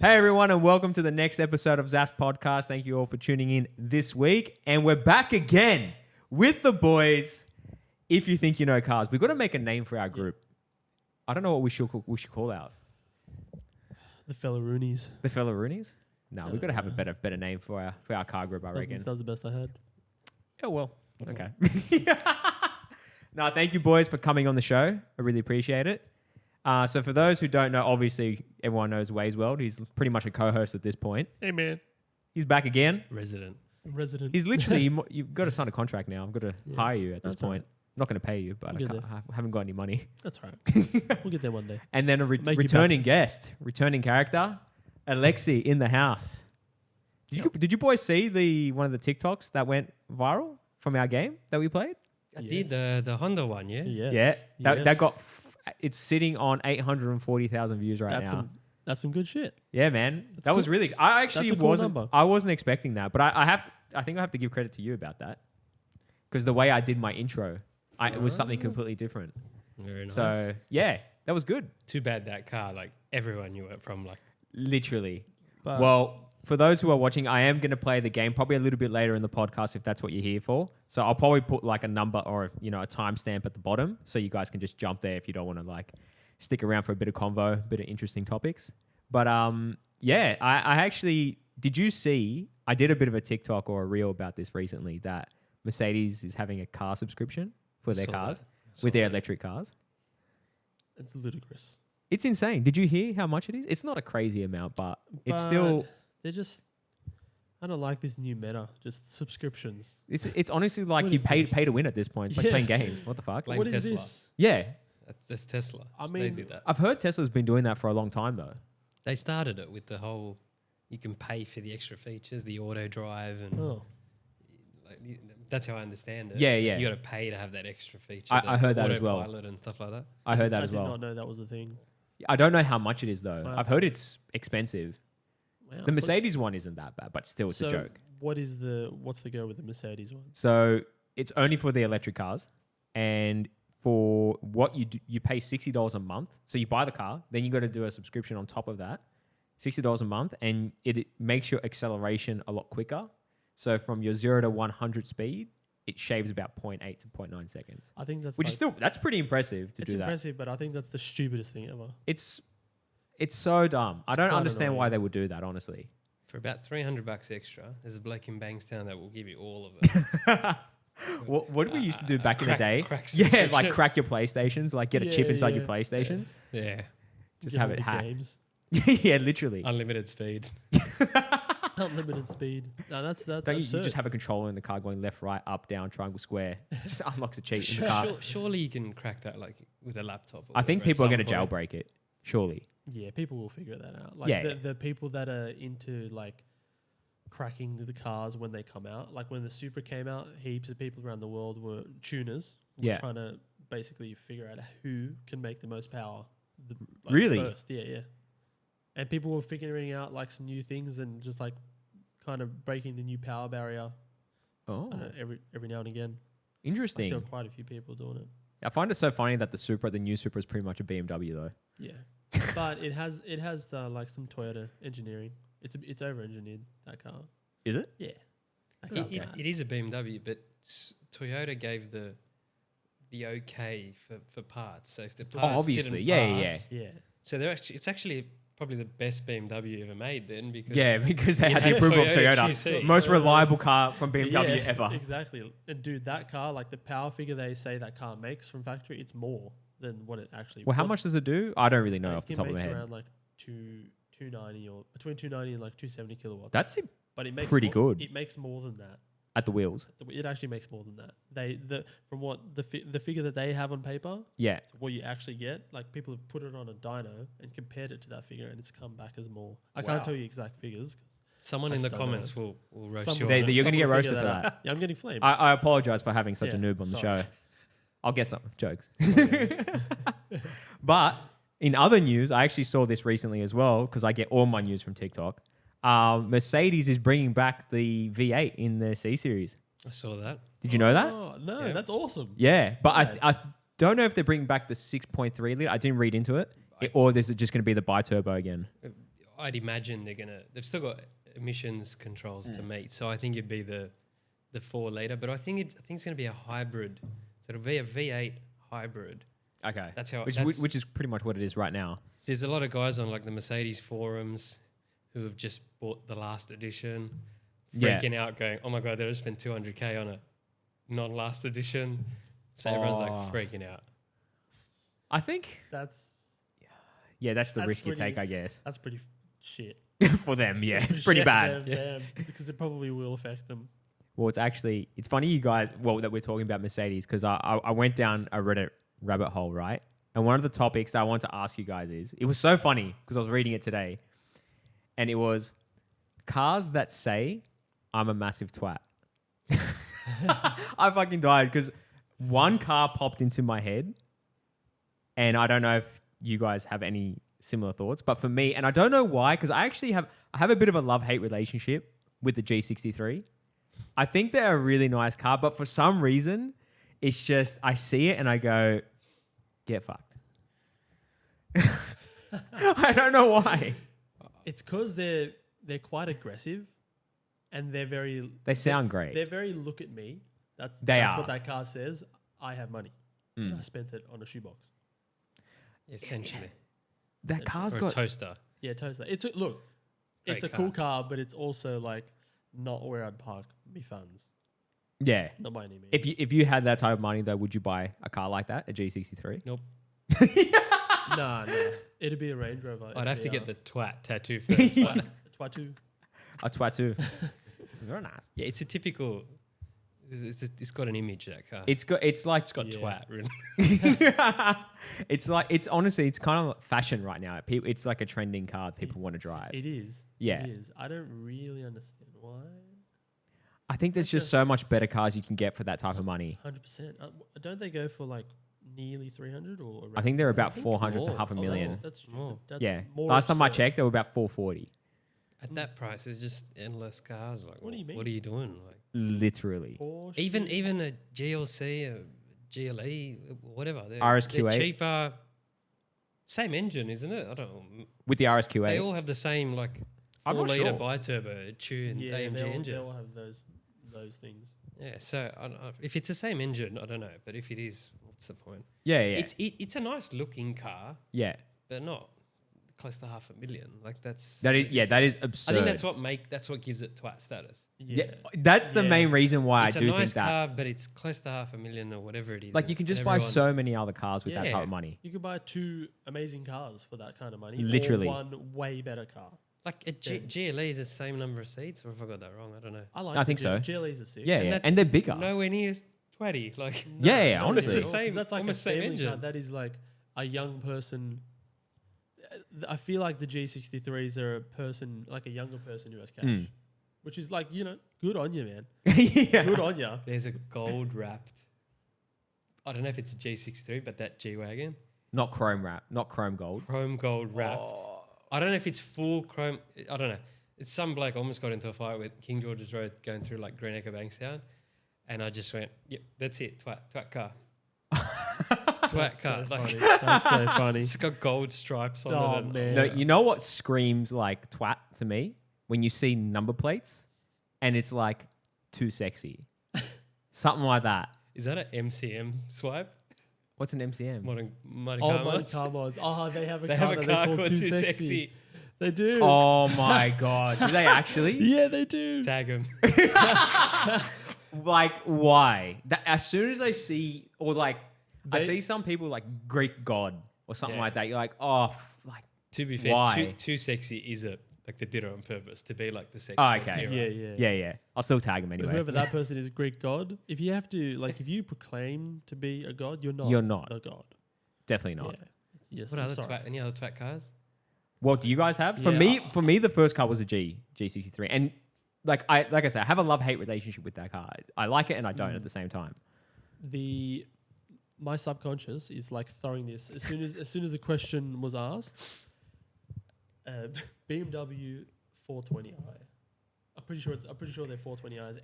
Hey everyone, and welcome to the next episode of Zas Podcast. Thank you all for tuning in this week. And we're back again with the boys. If you think you know cars, we've got to make a name for our group. I don't know what we should call ours. The Fellaroonies. The Fellaroonies? No, we've got to have a better name for our car group, I reckon. That was the best I had. Oh, well, okay. No, thank you boys for coming on the show. I really appreciate it. So for those who don't know, obviously everyone knows Waze World. He's pretty much a co-host at this point. Hey, man. He's back again. Resident. He's literally, you've got to sign a contract now. I've got to hire you at this point. Right. I'm not going to pay you, but I haven't got any money. That's right. We'll get there one day. And then a returning guest, returning character, Alexi in the house. Did you boys see one of the TikToks that went viral from our game that we played? I did the Honda one, yeah? Yes. Yeah. That got... It's sitting on 840,000 views right now. That's some good shit. Yeah, man. That's that cool. was really... I actually That's a cool wasn't... number. I wasn't expecting that, but I think I have to give credit to you about that. Because the way I did my intro, it was something completely different. Very nice. So, yeah, that was good. Too bad that car, like, everyone knew it from, like... Literally. But Well, for those who are watching, I am going to play the game probably a little bit later in the podcast if that's what you're here for. So I'll probably put like a number or, a timestamp at the bottom so you guys can just jump there if you don't want to like stick around for a bit of convo, a bit of interesting topics. But yeah, I actually, did you see, I did a bit of a TikTok or a reel about this recently that Mercedes is having a car subscription for their cars with their electric cars. it's ludicrous. It's insane. Did you hear how much it is? It's not a crazy amount, but it's still... They're just... I don't like this new meta. Just subscriptions. It's honestly like What you is pay this? to win at this point. It's like playing games. What the fuck? Blame What is Tesla. this? Yeah. That's Tesla. I They mean- did that. I've heard Tesla's been doing that for a long time though. They started it with the whole... You can pay for the extra features, the auto drive, and Oh. that's how I understand it. Yeah, yeah. You got to pay to have that extra feature. I heard that as well. Autopilot and stuff like that. I heard that as I did well. not know that was a thing. I don't know how much it is though. Wow. I've heard it's expensive. Wow. The Mercedes one isn't that bad, but still it's so a joke. what's the go with the Mercedes one? So it's only for the electric cars, and for what you do, you pay $60 a month. So you buy the car, then you got to do a subscription on top of that, $60 a month, and it makes your acceleration a lot quicker. So from your 0 to 100 speed, it shaves about 0.8 to 0.9 seconds, I think that's which is still that's pretty impressive to it's do that. impressive, but I think that's the stupidest thing ever. It's so dumb. I don't quite understand why annoying. they would do that, honestly. For about $300 extra, there's a bloke in Bankstown that will give you all of it. What did we used to do back in the day? crack Yeah, like subscription. crack your PlayStations, like get a chip Yeah, inside your yeah. PlayStation. Yeah. Just Get have all it the hacked. Games. Yeah, literally. Unlimited speed. Unlimited speed. No, that's Don't you absurd. just have a controller in the car going left, right, up, down, triangle, square. Just unlocks a cheat in the car. Surely you can crack that like with a laptop. Or I think whatever at people are some going to point. jailbreak it. Surely. Yeah, people will figure that out. Like Yeah. the people that are into like cracking the cars when they come out. Like when the Supra came out, heaps of people around the world were tuners. Yeah. Trying to basically figure out who can make the most power. Really? First. Yeah. And people were figuring out like some new things and just like kind of breaking the new power barrier Oh, every now and again. Like, interesting. there were quite a few people doing it. I find it so funny that the new Supra is pretty much a BMW though. Yeah. But it has like some Toyota engineering. It's over engineered, that car. Is it? Yeah. That car's mad. It is a BMW, but Toyota gave the okay for parts. So if the parts obviously. didn't Yeah. pass, Yeah. So it's actually probably the best BMW ever made then because Yeah, because they it had the had approval of Toyota Toyota. QC. Most Toyota. reliable car from BMW Yeah, ever. Exactly. And dude, that car, like the power figure they say that car makes from factory, it's more than what it actually. Well, how what- much does it do? I don't really know I off the think top it of my makes head. around like 290 or between 290 and like 270 kilowatts. That's it but it makes pretty more, good. It makes more than that. at the wheels. It actually makes more than that. From what the figure that they have on paper Yeah. to what you actually get, like people have put it on a dyno and compared it to that figure, and it's come back as more. I Wow. can't tell you exact figures. 'Cause someone I in the just don't comments will roast Some- you. They- on it. you're going to get someone will roasted figure for that. out. Yeah, I'm getting flamed. I apologize for having such a Yeah, noob on the sorry. show. I'll get some jokes. But in other news, I actually saw this recently as well because I get all my news from TikTok. Mercedes is bringing back the V8 in their C series. I saw that. Did you know that? Oh, no, Yeah. that's awesome. Yeah, but Yeah. I don't know if they're bringing back the 6.3 liter. I didn't read into it, or is it just going to be the bi-turbo again? I'd imagine they've still got emissions controls to meet. So I think it'd be the 4 liter, but I think it's going to be a hybrid. So it'll be a V8 hybrid. Okay. That's how. Which is pretty much what it is right now. There's a lot of guys on like the Mercedes forums who have just bought the last edition, Yeah. freaking out, going, "Oh my god, they just spent 200K on a non-last edition." So everyone's like freaking out. I think, That's that's the That's risk you pretty- take, I guess. that's pretty shit. For them, yeah. It's pretty Shit bad. them, because it probably will affect them. Well, it's funny you guys, that we're talking about Mercedes, because I went down a Reddit rabbit hole, right? And one of the topics that I want to ask you guys it was so funny because I was reading it today, and it was cars that say, I'm a massive twat. I fucking died because one car popped into my head, and I don't know if you guys have any similar thoughts, but for me, and I don't know why, because I have a bit of a love-hate relationship with the G63. I think they're a really nice car, but for some reason, it's just, I see it and I go, get fucked. I don't know why. It's because they're quite aggressive, and They sound great. They're very look at me. That's They are. what that car says. I have money. And I spent it on a shoebox. Essentially, That car's or a got, toaster. Yeah, Toaster. It's a Great cool car, but it's also like not where I'd park me funds. yeah. Not by any means. If you had that type of money though, would you buy a car like that, a G63? Nope. no, it'd be a Range Rover. I'd have to get SVR. the twat tattoo first. Yeah. but Twatu. A twat too. Very nice. yeah, it's a typical. It's got an image, that car. It's like It's got Yeah. twat written. it's honestly, it's kind of fashion right now. It's like a trending car that people want to drive. It is. Yeah. It is. I don't really understand why. I think there's just so much better cars you can get for that type of money. 100%. Don't they go for like nearly 300 or? I think they're about think 400 to more. half a Oh, million. That's More. That's Yeah. more Last time I absurd. checked, they were about 440. At that price, it's just endless cars. Like, What do you mean? What are you doing? Like, Literally. Porsche. even a GLC, a GLE, whatever. They're RSQ8. cheaper. Same engine, isn't it? I don't know. With the RSQ8. They all have the same like I'm 4 not liter sure. bi-turbo tuned Yeah, AMG they engine. all have those things. Yeah, so I don't know. If it's the same engine, I don't know. But if it is, what's the point? yeah, yeah. It's a nice looking car, yeah. but not close to $500,000. Like that's That is absurd. I think that's what gives it twat status. Yeah, Yeah. that's the Yeah. main reason why It's I a do nice think that. car, but it's close to $500,000 or whatever it is. Like you can just buy so many other cars with that Yeah. type of money. You could buy 2 amazing cars for that kind of money. Literally. Or one way better car. like a GLE is the same number of seats, or have I got that wrong? I don't know. I think so. GLEs are sick. Yeah, yeah. that's And they're bigger. Nowhere near as twatty. Like Yeah, No, honestly. not It's the at all, 'cause same- That's like a almost same family car. engine. That is like a young person. I feel like the G63s are a person, like a younger person who has cash, Mm. which is like, good on you, man. yeah. Good on you. there's a gold wrapped. I don't know if it's a G63, but that G wagon, Not chrome wrap, not chrome gold. chrome gold wrapped. I don't know if it's full chrome. I don't know. It's some bloke almost got into a fight with King George's Road going through like Green Acre Bankstown, and I just went, "Yep, that's it. Twat car, twat car." So Like, funny. That's so funny. it's got gold stripes on Oh, it. and- man. No, you know what screams like twat to me? When you see number plates and it's like too sexy. Something like that. Is that an MCM swipe? What's an MCM? Modern Monte Oh, Carlo? Monte Carlos. Oh, they have a They car have a that they car call called Too Too Sexy. Sexy. They do. Oh my god. Do they actually? Yeah, they do. Tag him. Like why? That as soon as I see or like I They- see some people like Greek god or something Yeah. like that, you're like, oh like To be fair, Why? too sexy is it? Like they did it on purpose to be like the sexy. Oh, okay. hero. Yeah. yeah, yeah. I'll still tag him anyway. Whoever that person is, Greek god. If you have to, like, if you proclaim to be a god, you're not. You're not. the god. Definitely not. Yeah. Yes. What I'm other sorry. twat? Any other twat cars? What do you guys have? For Yeah. me, the first car was a G63, and like I said, I have a love-hate relationship with that car. I like it and I don't at the same time. My subconscious is like throwing this as soon as the question was asked. BMW 420i. I'm pretty sure they're 420i's.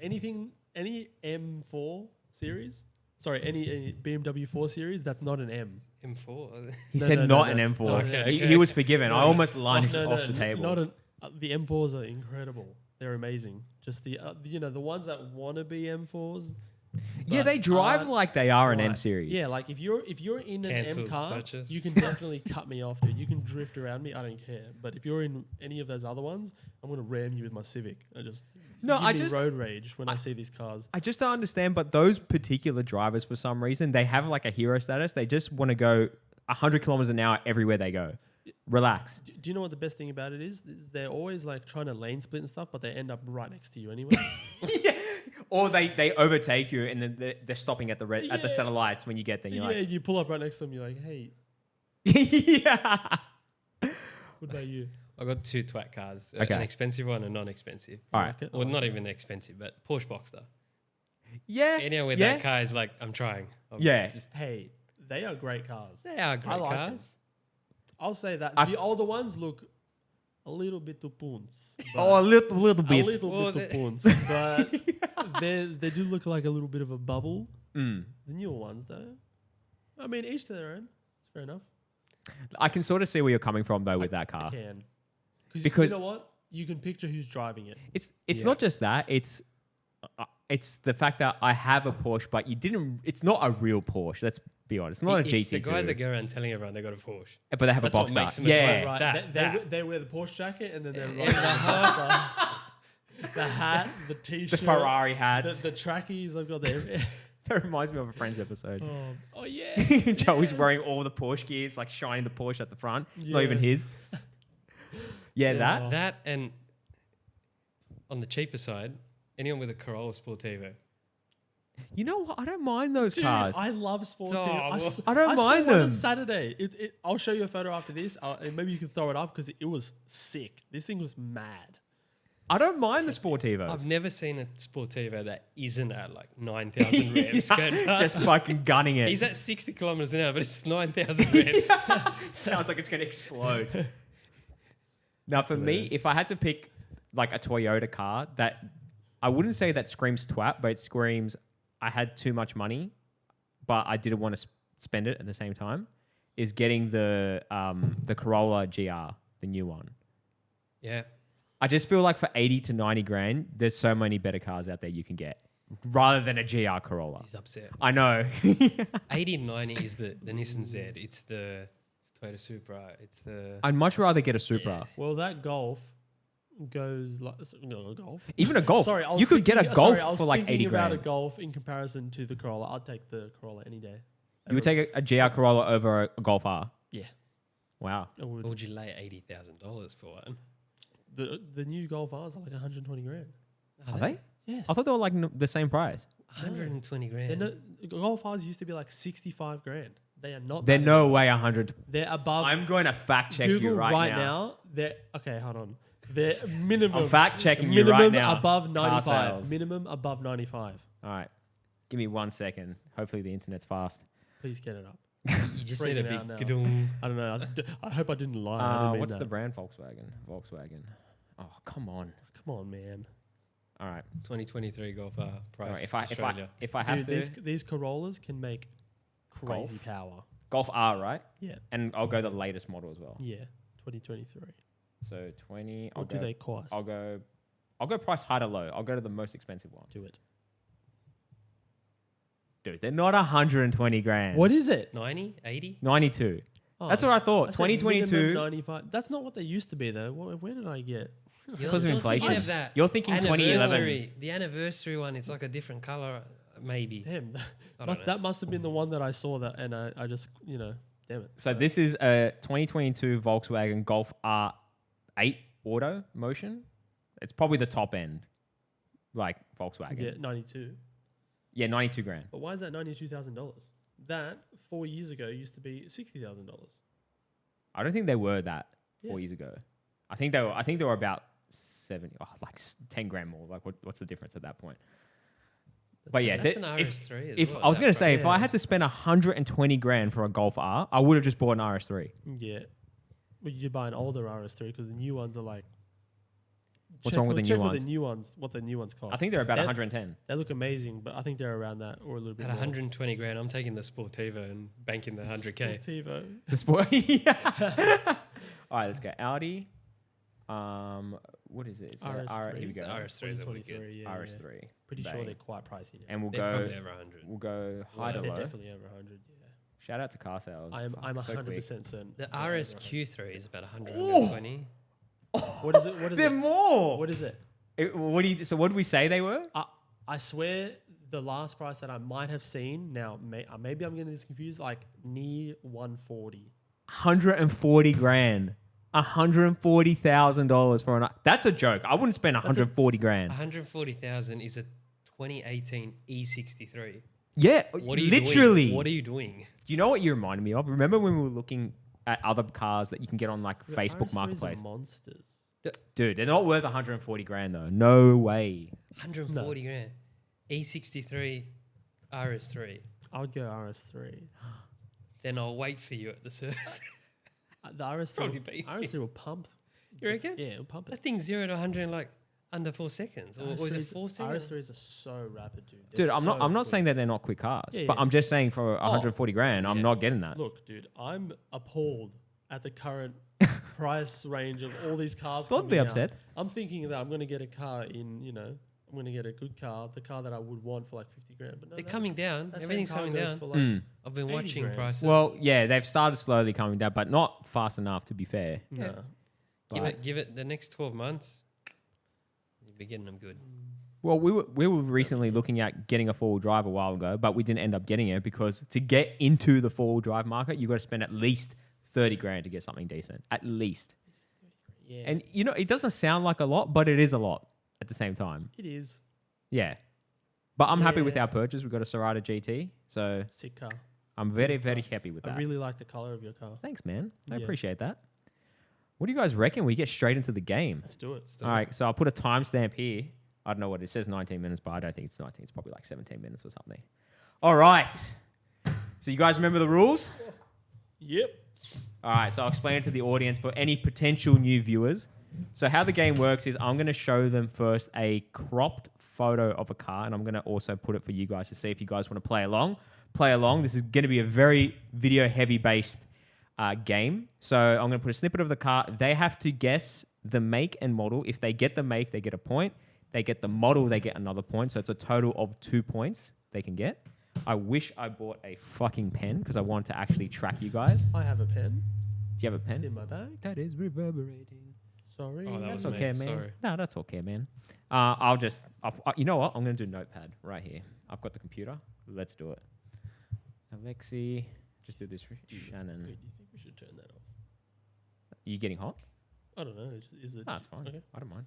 Any M4 series Sorry, any BMW 4 Series, that's not an M. M4. He No, said no, not no, an no. M4. Okay, He okay. was forgiven. I No, almost lunged No, off the table. Not an, the M4s are incredible. They're amazing. Just the the ones that want to be M4s. Yeah, but they drive aren't like they are an M right. series. Yeah, like if you're in an M Cancels car, purchase. you can definitely cut me off, dude. You can drift around me. I don't care. But if you're in any of those other ones, I'm gonna ram you with my Civic. No, I give me just- road rage when I see these cars. I just don't understand, but those particular drivers, for some reason, they have like a hero status. They just want to go 100 kilometers an hour everywhere they go. Relax. Do you know what the best thing about it is? They're always like trying to lane split and stuff, but they end up right next to you anyway. Yeah. Or they overtake you and then they're stopping at the at the Yeah. center lights when you get there. You're yeah, you pull up right next to them. You're like, hey, like, yeah. what about you? I got 2 twat cars. Okay. An expensive one and non-expensive. All You right. like it? Or not even expensive, but Porsche Boxster. Yeah. Anyone with yeah. that car is like, I'm trying. Yeah. Just, Hey, they are great cars. they are great like cars. I'll say that I've- the older ones look a little bit too poons. Oh, a little a bit. little Well, bit too they- poons, but they do look like a little bit of a bubble. Mm. The newer ones, though, I mean, each to their own. It's fair enough. I can sort of see where you're coming from though with that I car. can, Because- you know what, you can picture who's driving it. It's Yeah. not just that. It's the fact that I have a Porsche, but you didn't. It's not a real Porsche. Let's be honest. It's not a It's GT2. the guys that go around telling everyone they got a Porsche. but they have That's a what Boxster. makes them a Yeah. twat. Right, That- they, that. they wear the Porsche jacket and then they're And riding the the hat, the The t-shirt, Ferrari hats. the trackies. They've got their. That reminds me of a Friends episode. Oh yeah, Joey's yes. wearing all the Porsche gears, like shining the Porsche at the front. It's not Yeah. even his. Yeah, Yeah. that. That and on the cheaper side, anyone with a Corolla Sportivo. You know what? I don't mind those Dude, cars. I love sport. Oh, too. well. I don't saw mind one on them. Saturday. I'll show you a photo after this, and maybe you can throw it up because it was sick. This thing was mad. I don't mind the Sportivos. I've never seen a Sportivo that isn't at like 9,000 revs. going past. Just fucking gunning it. He's at 60 kilometers an hour, but it's 9,000 revs. Sounds like it's going to explode. Now, for me, hilarious. if I had to pick like a Toyota car that I wouldn't say that screams twat, but it screams I had too much money, but I didn't want to spend it at the same time, is getting the Corolla GR, the new one. Yeah. I just feel like for 80 to 90 grand, there's so many better cars out there you can get rather than a GR Corolla. He's upset. I know. 80 and 90 is the Nissan Z. It's the Toyota Supra. It's the... I'd much rather get a Supra. Well, that Golf goes like no, Golf. Even a Golf. Sorry, I was You could get a thinking- Golf sorry, I was for like thinking 80 about grand. a Golf in comparison to the Corolla. I'd take the Corolla any day. You would take a GR Corolla over a Golf R. Yeah, Wow. I would. Or would you lay $80,000 for one? The new Golf R's are like 120 grand. Are they? Yes, I thought they were like the same price. 120 They're grand. no, Golf R's used to be like 65 grand. They are not. They're that no way 100. They're above. I'm going to fact check Google you right, now. They're okay. Hold on. They're minimum. I'm fact checking you minimum right now. above Car 95. sales. Minimum above 95. All right. Give me 1 second. Hopefully the internet's fast. Please get it up. You just need a Freaking out big now. gadung. I don't know. I hope I didn't lie. I didn't mean What's that. the brand? Volkswagen. Oh, come on. Come on, man. All right. 2023 Golf R All price. right. Australia. If I have Dude, to these Corollas can make crazy Golf? power. Golf R, right? Yeah. And I'll go the latest model as well. Yeah. 2023. So 20. What do they cost? I'll go price high to low. I'll go to the most expensive one. Do it. Dude, they're not 120 grand. What is it? 90? 80? 92. Oh, That's what I thought. I said minimum 2022. 95. That's not what they used to be though. Where did I get? It's because of You're inflation. thinking of that You're thinking 2011. anniversary. The anniversary one, it's like a different color, maybe. Damn. I don't know. That must have been the one that I saw that, and I just damn it. So this is a 2022 Volkswagen Golf R8 Auto Motion. It's probably the top end, like Volkswagen. Yeah, 92. Yeah, 92 grand. But why is that $92,000? That 4 years ago used to be $60,000. I don't think they were that Yeah. 4 years ago. I think they were about 70, like 10 grand more. Like what's the difference at that point? But yeah, That's th- an if- RS3 as if well. I was at going that to say, price. if I had to spend 120 grand for a Golf R, I would have just bought an RS3. Yeah. But you buy an older RS3 because the new ones are like What's wrong with the new check ones? what the new ones cost. I think they're about They're- 110. They look amazing, but I think they're around that or a little bit At more. 120 grand, I'm taking the Sportiva and banking the 100k. Sportivo. The sport. Yeah. All right, let's go. Audi. What is it? It's RS3. here we go. RS3 is a wicked. 2023, yeah, RS3. yeah. Pretty sure Bang. they're quite pricey now. And we'll They're go. probably over 100. We'll go high to They're low. definitely over 100. Yeah. Shout out to car sales. I'm Fuck, so 100% quick. certain. The they're over 100. RSQ3 is about 120. What is it? What is They're it? more. What is it? So what did we say they were? I swear the last price that I might have seen, now maybe I'm getting this confused, like near 140. 140 grand. $140,000 for an. That's a joke. I wouldn't spend 140 grand. 140,000 is a 2018 E63. Yeah, What are you literally. doing? What are you doing? Do you know what you reminded me of? Remember when we were looking at other cars that you can get on like The Facebook RS3s are Marketplace? monsters. Dude, they're not worth 140 grand though. No way. 140 grand. E63 RS3. I would go RS3. Then I'll wait for you at the service. The RS3, Probably beat me. RS3 will pump. You reckon? Yeah, it'll pump That it. thing's 0 to 100 in like under 4 seconds. Or is it 4 seconds? RS3s are so rapid, dude. They're Dude, I'm not so saying quick. that they're not quick cars, Yeah, but yeah. I'm just saying for 140 grand, I'm yeah. not getting that. Look, dude, I'm appalled at the current price range of all these cars. Don't be coming out. upset. I'm thinking that I'm going to get a car I'm going to get a good car, the car that I would want for like 50 grand. But no, They're that- coming down. that same Everything's car coming goes down. for like Mm. I've been 80 watching grand. prices. Well, yeah, they've started slowly coming down, but not fast enough to be fair. no. give it the next 12 months. You'll be getting them good. Well, we were recently looking at getting a four-wheel drive a while ago, but we didn't end up getting it because to get into the four-wheel drive market, you got to spend at least 30 grand to get something decent. At least. Yeah, And you know, it doesn't sound like a lot, but it is a lot at the same time. it is Yeah. But I'm happy with Yeah. our purchase. We've got a Serrata GT, so sick car. I'm very, very happy with I that. really like the color of your car. Thanks, man. I Yeah. appreciate that. What do you guys reckon? We get straight into the game. Let's do it. All right, so I'll put a timestamp here. I don't know what it says, 19 minutes, but I don't think it's 19. It's probably like 17 minutes or something. All right. So you guys remember the rules? Yep. All right, so I'll explain it to the audience for any potential new viewers. So how the game works is I'm going to show them first a cropped photo of a car, and I'm going to also put it for you guys to see if you guys want to play along. Play along. This is going to be a very video-heavy based game. So I'm going to put a snippet of the car. They have to guess the make and model. If they get the make, they get a point. They get the model, they get another point. So it's a total of 2 points they can get. I wish I bought a fucking pen because I want to actually track you guys. Do I have a pen. you have a It's pen? in my bag. That is reverberating. Sorry. Oh, that That's was me. okay, man. Sorry. No, that's okay, man. You know what? I'm going to do Notepad right here. I've got the computer. Let's do it. Alexi, just do this. Shannon. Wait, do you think we should turn that off? Are you getting hot? I don't know. Is it? No, it's fine. Okay. I don't mind.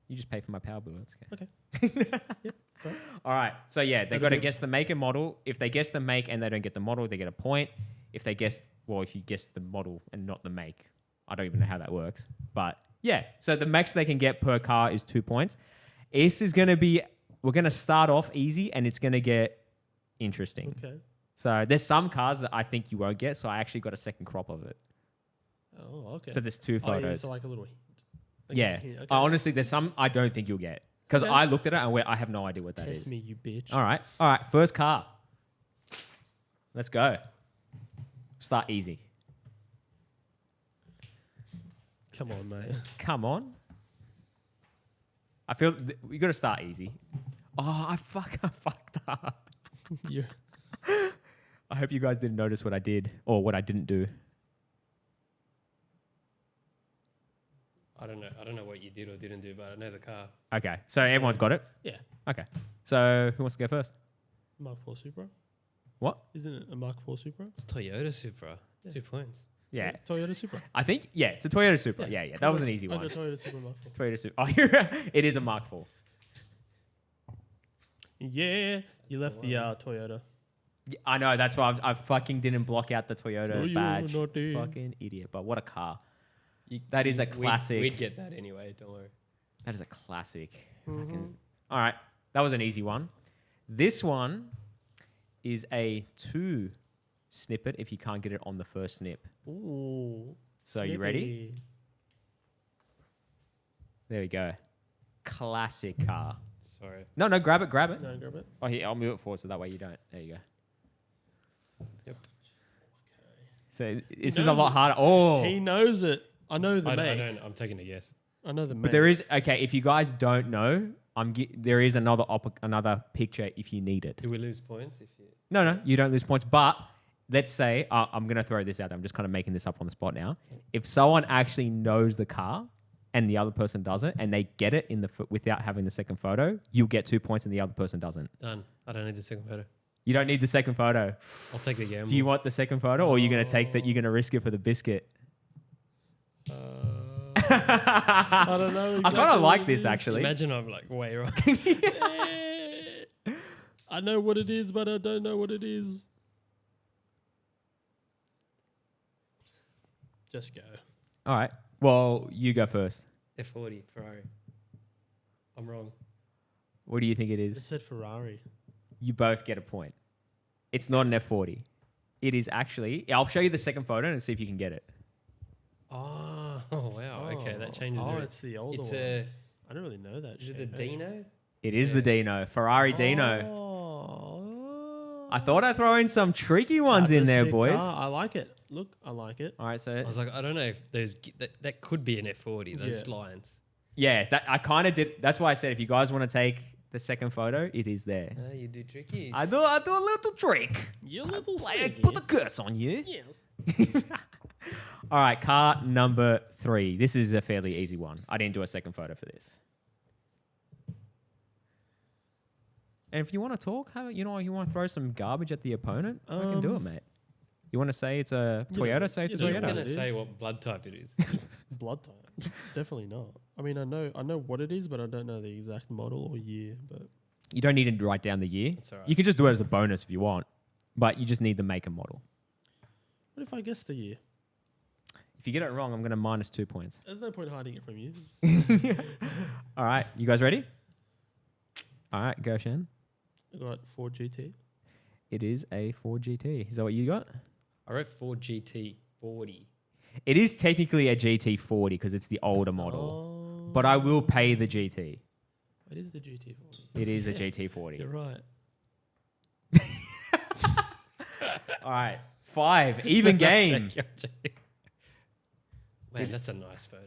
You just pay for my power bill. That's okay. Okay. Yep. Sorry. All right. So yeah, they've That'll got to do. guess the make and model. If they guess the make and they don't get the model, they get a point. If you guess the model and not the make, I don't even know how that works. But yeah, so the max they can get per car is 2 points. This is going to be, we're going to start off easy and it's going to get interesting. Okay. So there's some cars that I think you won't get. So I actually got a second crop of it. Oh, okay. So there's two Oh, yeah, photos. so like a little hint. Like a yeah. hint, okay. Honestly, there's some I don't think you'll get. Because Okay. I looked at it and I have no idea what that is. Test me, you bitch. All right. First car. Let's go. Start easy. Come on, mate. Come on. I feel we got to start easy. Oh, I fucked up. You're I hope you guys didn't notice what I did or what I didn't do. I don't know what you did or didn't do, but I know the car. Okay. So everyone's got it? yeah. Okay. So who wants to go first? Mark IV Supra. What? Isn't it a Mark IV Supra? It's Toyota Supra. Yeah. 2 points. Yeah. Toyota Supra. I think, yeah, it's a Toyota Supra. Yeah, that was an easy I one. got Toyota Supra Mark IV. Toyota Supra. Oh, it is a Mark IV. Yeah, you left the Toyota. Yeah, I know. That's why I fucking didn't block out the Toyota Oh, you badge. naughty. Fucking idiot. But what a car. That is a classic. We'd get that anyway, don't worry. That is a classic. All right. That was an easy one. This one is a 2 snippet if you can't get it on the first snip. Ooh. So you ready? There we go. Classic car. Sorry. No, grab it. No, grab it. Oh, here, I'll move it forward so that way you don't. There you go. Yep. So this is a knows lot it. harder. Oh, He knows it. I know the I make. don't. I'm taking a guess. I know the make. but there is okay. If you guys don't know, there is another picture if you need it. Do we lose points if you? No, you don't lose points. But let's say I'm gonna throw this out there. I'm just kind of making this up on the spot now. If someone actually knows the car and the other person doesn't, and they get it in the without having the second photo, you'll get 2 points, and the other person doesn't. Done. I don't need the second photo. You don't need the second photo. I'll take the gamble. Do you want the second photo, or are you gonna take that? You're gonna risk it for the biscuit. I don't know. I kind of like this actually. Imagine I'm like way wrong. I know what it is, but I don't know what it is. Just go. All right. Well, you go first. F40 Ferrari. I'm wrong. What do you think it It is? said Ferrari. You both get a point. It's not an F40. It is actually. I'll show you the second photo and see if you can get it. Oh, wow. Okay, that changes Oh, it. it's the older It's ones. a- I don't really know that. Is it shape, the eh? Dino? It is the Dino. Ferrari Dino. Oh. I thought I'd throw in some tricky ones That's in a there, sick boys. car. I like it. Look, I like it. All right, so I was like, I don't know if there's that could be an F40. Those Yeah. lines. yeah, that I kind of did. That's why I said if you guys want to take the second photo, it is there. You do trickies. I do a little trick. You little Like, snake. put the curse on you. Yes. All right, car number 3. This is a fairly easy one. I didn't do a second photo for this. And if you want to talk, you want to throw some garbage at the opponent, I can do it, mate. You want to say it's a Toyota? Say it's a you He's know Toyota. gonna it is. say what blood type it is. Blood type. Definitely not. I mean, I know what it is, but I don't know the exact model or year. But You don't need to write down the year. That's all right. You can just do it as a bonus if you want, but you just need the make and model. what if I guess the year? If you get it wrong, I'm going to minus 2 points. There's no point hiding it from you. All right, you guys ready? All right, go Shan. I got Ford GT. It is a Ford GT. Is that what you got? I wrote Ford GT40. It is technically a GT40 because it's the older model, but I will pay the GT. It is the GT40. It is a GT40. You're right. All right, 5, even game. Man, that's a nice photo.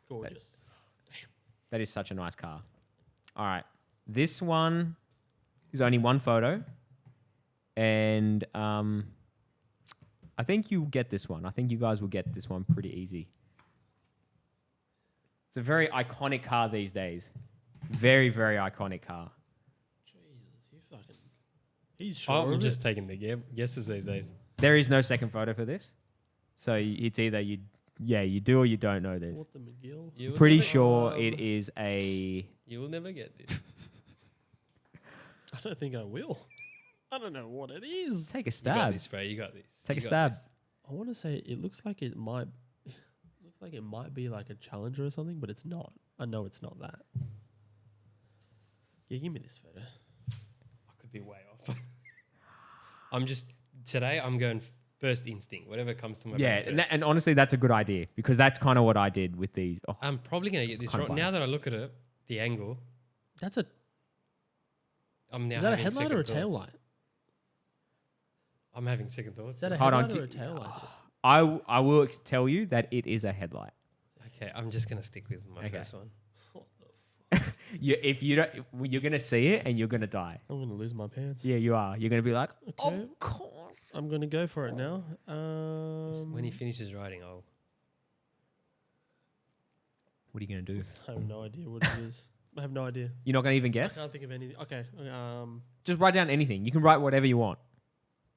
Gorgeous. That is such a nice car. All right, this one is only one photo, and I think you get this one. I think you guys will get this one pretty easy. It's a very iconic car these days. Very, very iconic car. Jesus, you fucking. He's sure. I'm of just taking the guesses these days. There is no second photo for this, so it's either you do or you don't know it. this. What the McGill? You will Pretty never- sure it is a. You will never get this. I don't think I will. I don't know what it is. Take a You got stab. this, bro. You got this. Take You a got stab. this. I want to say it looks like it might. Looks like it might be like a Challenger or something, but it's not. I know it's not that. Yeah, give me this photo. I could be way off. Today I'm going first instinct, whatever comes to my Yeah, brain first. and honestly, that's a good idea because that's kind of what I did with these. Oh, I'm probably going to get this Kinda wrong. Now biased. that I look at it, the angle, That's a. I'm now Is that a having headlight or a second tail thoughts. light? I'm having second thoughts. Is that a Hold on, headlight or a do- tail light? I will tell you that it is a headlight. Okay, I'm just going to stick with my Okay. first one. What the f- If you don't, you're gonna see it and you're gonna die. I'm gonna lose my pants. Yeah, you are. You're gonna be like, Okay. of course. I'm gonna go for it now. When he finishes writing, I'll. What are you gonna do? I have no idea what it is. I have no idea. You're not gonna even I guess. can't think of anything. Okay. Just write down anything. You can write whatever you want.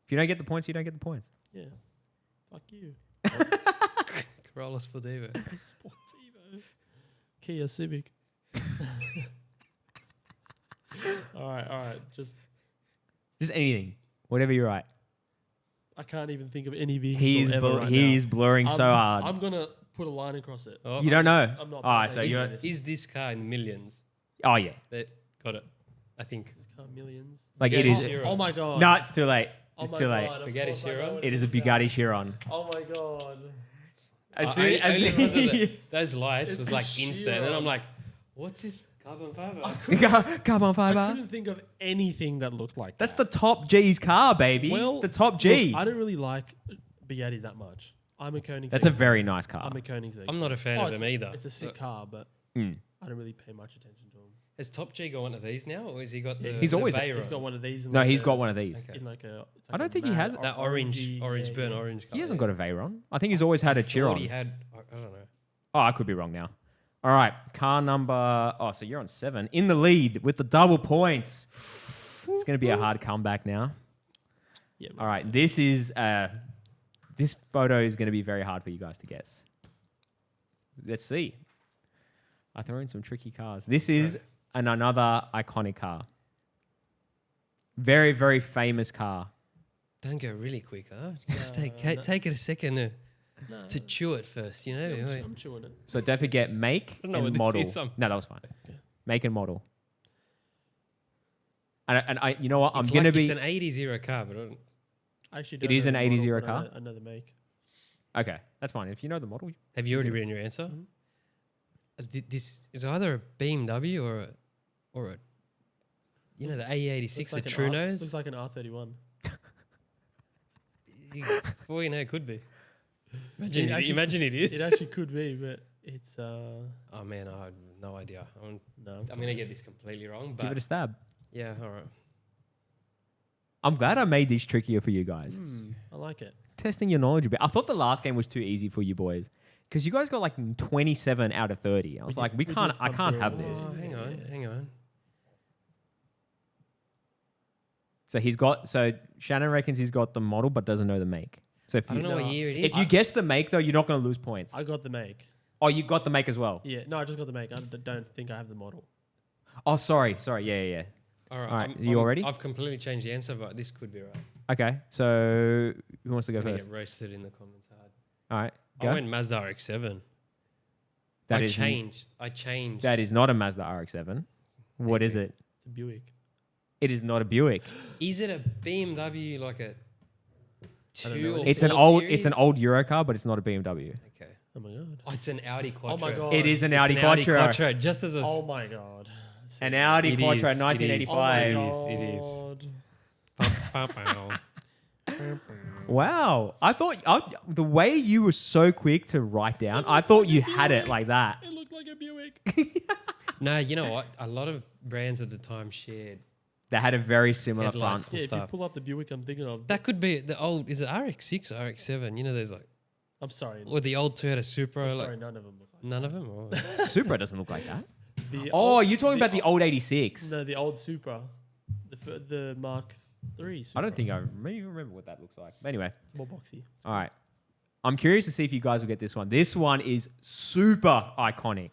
If you don't get the points, you don't get the points. Yeah. Fuck you. Corolla Sportivo. Sportivo. Kia Civic. All right. Just Just anything, whatever you write. I can't even think of any vehicle He's ever right he's now. blurring so hard. I'm gonna put a line across it. Oh, You don't know. I'm not. All right, so partaking you're. in this. Is this car in millions? Oh yeah, That got it. I think. This car millions. like it Bugatti is. Chiron. Oh my god. No, it's too late. Oh It's my too late. God, of Bugatti course I know Chiron? what It is a now. Bugatti Chiron. Oh my god. Only because of those lights It's was a like instant, and then I'm Chiron. like, what's this carbon fiber? Carbon I fiber. couldn't think of anything that looked like That's that. the top G's car, baby. Well, the top G. Look, I don't really like Bugattis that much. I'm a Koenigsegg. That's a very nice car. I'm a Koenigsegg. I'm not a fan of them either. It's a sick car, but Mm. I don't really pay much attention to him. Has Top G got one of these now, or has he got Yeah, the? He's the always- Veyron? He's got one of these. In No, like he's a- got one of these. Okay. In like a. It's I like don't a think he has- that orange, orangey, burnt yeah. orange color. He hasn't got a Veyron. I think he's always had a I thought Chiron. He had. I don't know. Oh, I could be wrong now. All right, car number. Oh, so you're on 7 in the lead with the double points. It's going to be a hard comeback now. Yeah. All right, this is this photo is going to be very hard for you guys to guess. Let's see. I throw in some tricky cars. This is another iconic car. Very, very famous car. Don't go really quick, huh? Just No, take it a second No, to chew it first. You know. yeah, I'm chewing it. So don't forget make don't know what and this model. is, No, that was fine. Okay. Make and model. And I, you know what? It's I'm gonna like, be. It's an 80s era car, but I don't, I actually It don't is know an the 80s model, era but car? I know the make. Okay, that's fine. If you know the model, have you already written your answer? Mhm. This is either a BMW or a you know the AE86, Looks the like an True R- Nose. Looks like an R31. Before you know, it could be. Imagine, It actually imagine it is. It actually could be, but it's oh man, I have no idea. no. I'm gonna get this completely wrong, give it but a stab. yeah, all right. I'm glad I made this trickier for you guys. I like it. Testing your knowledge a bit. I thought the last game was too easy for you boys because you guys got like 27 out of 30. I was like, we I did can't come have through. this. Oh, hang on, Yeah. hang on. So he's got. So Shannon reckons he's got the model but doesn't know the make. So if I don't you know what No. year it is. if you guess the make though, you're not going to lose points. I got the make. Oh, you got the make as well. Yeah, no, I just got the make. Don't think I have the model. Oh, sorry. Yeah. all right, all right, you all ready? I've completely changed the answer, but this could be right. Okay. So who wants to go I'm gonna first? get roasted in the comments hard. All right. I Go. went Mazda RX-7. That I is changed. I changed. That is not a Mazda RX-7. What is Amazing. it? It's a Buick. It is not a Buick. Is it a BMW like a don't 2 know. or It's an 4 old. series? It's an old Euro car, but it's not a BMW. Okay. Oh my god. Oh, it's an Audi Quattro. Oh my god. It is an It's Audi an Audi Quattro. Quattro. Just as a Oh my god. An Audi It Quattro, is, it is. 1985. Oh my It is. God. Wow. I thought the way you were so quick to write down, I thought you had it like that. It looked like a Buick. No, you know what? A lot of brands at the time shared. They had a very similar Headlights. front. Yeah, if you Stuff. pull up the Buick I'm thinking of, That could be the old. Is it RX-6 or RX-7? You know, there's like I'm sorry. or the old Toyota Supra. I'm Like sorry, none of them look like none of them. Or Supra doesn't look like that. the Oh, old- you're talking about the old 86. No, the old Supra. The Mark III Supra. I don't think I even remember what that looks like. But anyway, It's more boxy. all right. I'm curious to see if you guys will get this one. This one is super iconic.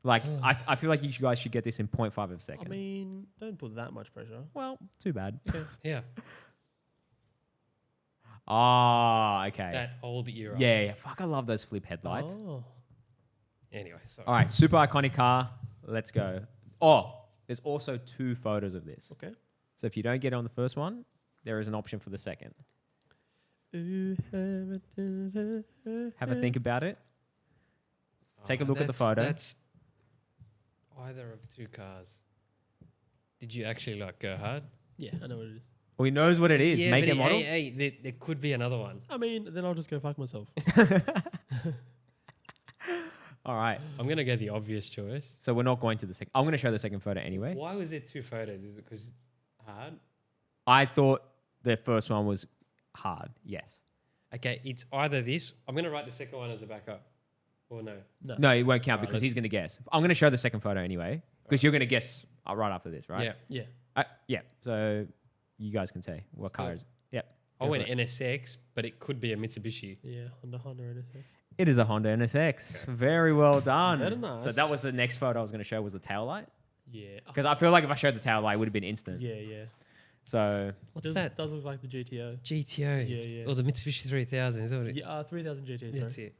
Like, I feel like you guys should get this in 0.5 of a second. I mean, don't put that much pressure. well, too bad. yeah, Ah, okay. that old era. Yeah. Fuck, I love those flip headlights. Oh. Anyway, sorry. All right, super iconic car. Let's go. Oh, there's also 2 photos of this. Okay. So if you don't get it on the first one, there is an option for the second. Have a think about it. Take a look at the photo. That's either of 2 cars. Did you actually like go hard? Yeah, I know what it is. Well, he knows what it is. Make but and model. hey, there could be another one. I mean, then I'll just go fuck myself. All right. I'm gonna go the obvious choice. So we're not going to the second. I'm going to show the second photo anyway. Why was there 2 photos? Is it because it's hard? I thought the first one was hard. Yes. Okay, it's either this. I'm gonna write the second one as a backup, or no. No, it won't count Alright, because he's going to guess. I'm going to show the second photo anyway because you're going to guess right after this, right? Yeah, Yeah. Yeah. So you guys can say what Let's car do is. Yep. I Go went for it. NSX, but it could be a Mitsubishi. Yeah, Honda NSX. It is a Honda NSX. Very well done. Very nice. So that was the next photo I was going to show was the tail light Yeah. because I feel like if I showed the tail light, it would have been instant. Yeah, yeah. So What's that? Does look like the GTO. GTO. Yeah, yeah. Or the Mitsubishi 3000. Is that what it? Yeah, 3000 GTO, sorry. That's it.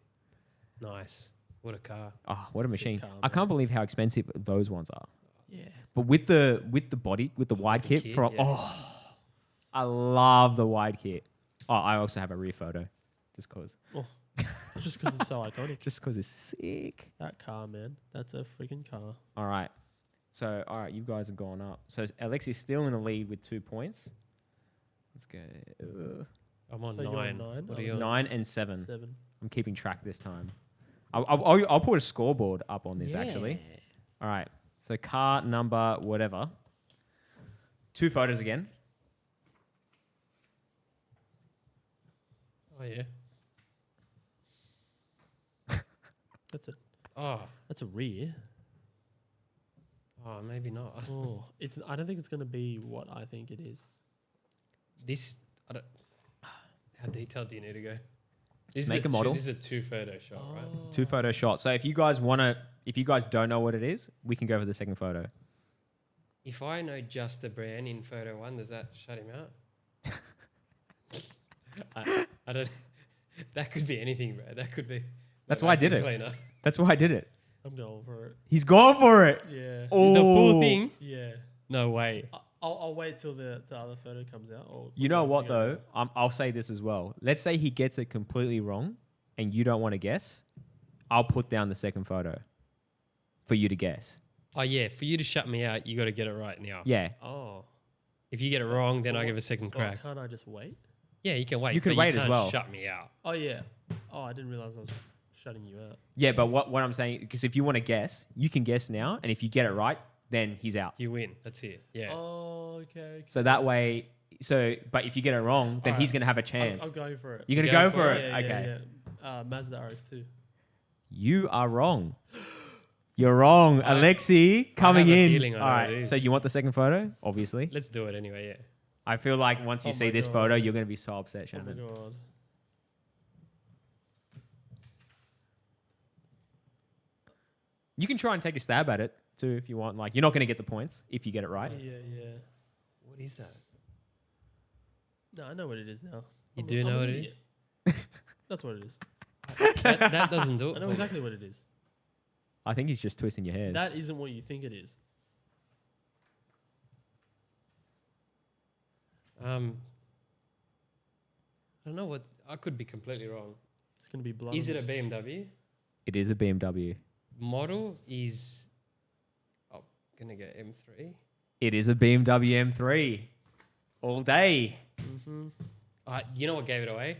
Nice. What a car. what a Sick machine! car, I man. can't believe how expensive those ones are. Yeah. But with the body with the wide The kit, kit, from yeah. I love the wide kit. Oh, I also have a rear photo, just cause. Oh. Just because it's so iconic. Just because it's sick. That car, man. That's a freaking car. All right. So, all right, you guys have gone up. So, Alexi's still in the lead with 2 points. Let's go. I'm on So you're on 9. nine? What I are was you on? 9 and 7. 7. I'm keeping track this time. I'll put a scoreboard up on this, actually. All right. So, car number whatever. 2 photos again. Oh, yeah. That's a Oh, that's a rear. oh, maybe not. Oh, it's. I don't think it's gonna be what I think it is. This, I don't. How detailed do you need to go? Just make a model. This is a 2 photo shot, right? 2 photo shot. So, if you guys don't know what it is, we can go for the second photo. If I know just the brand in photo 1, does that shut him out? I don't. That could be anything, bro. That could be. That's the why I did vacuum it. Cleaner. That's why I did it. I'm going for it. He's gone for it. Yeah. Oh, The full thing? Yeah. No way. I'll wait till the other photo comes out. Or You know put them what together. though? I'll say this as well. Let's say he gets it completely wrong, and you don't want to guess. I'll put down the second photo for you to guess. Oh yeah, for you to shut me out, you got to get it right now. Yeah, Oh. If you get it wrong, then Well, I give a second Well, crack. can't I just wait? Yeah, you can wait. You can but wait as can't well. Shut me out. Oh yeah. Oh, I didn't realize I was shutting you out. yeah. But what I'm saying, because if you want to guess, you can guess now, and if you get it right, then he's out. You win. That's it. Yeah. Oh, okay. So that way, but if you get it wrong, then Alright. he's gonna have a chance. I'm going for it. You're gonna go for it. Yeah, Okay. yeah. Mazda RX-2. You are wrong. You're wrong, Alexi. Coming have a in. feeling I know All what right. it is. So you want the second photo? Obviously. Let's do it anyway. Yeah. I feel like once you Oh see my this God. photo, you're gonna be so upset, Oh my Shannon. god. You can try and take a stab at it too if you want. Like, you're not going to get the points if you get it right. Yeah, yeah. What is that? No, I know what it is now. You I'm do I'm know an what it idiot. That's what it is. That doesn't do it. I know for me. exactly what it is. I think he's just twisting your hairs. That isn't what you think it is. I don't know what. I could be completely wrong. It's gonna be blood. Is on it a this. BMW? It is a BMW. Model is. Oh, gonna go M3. It is a BMW M3. All day. You know what gave it away?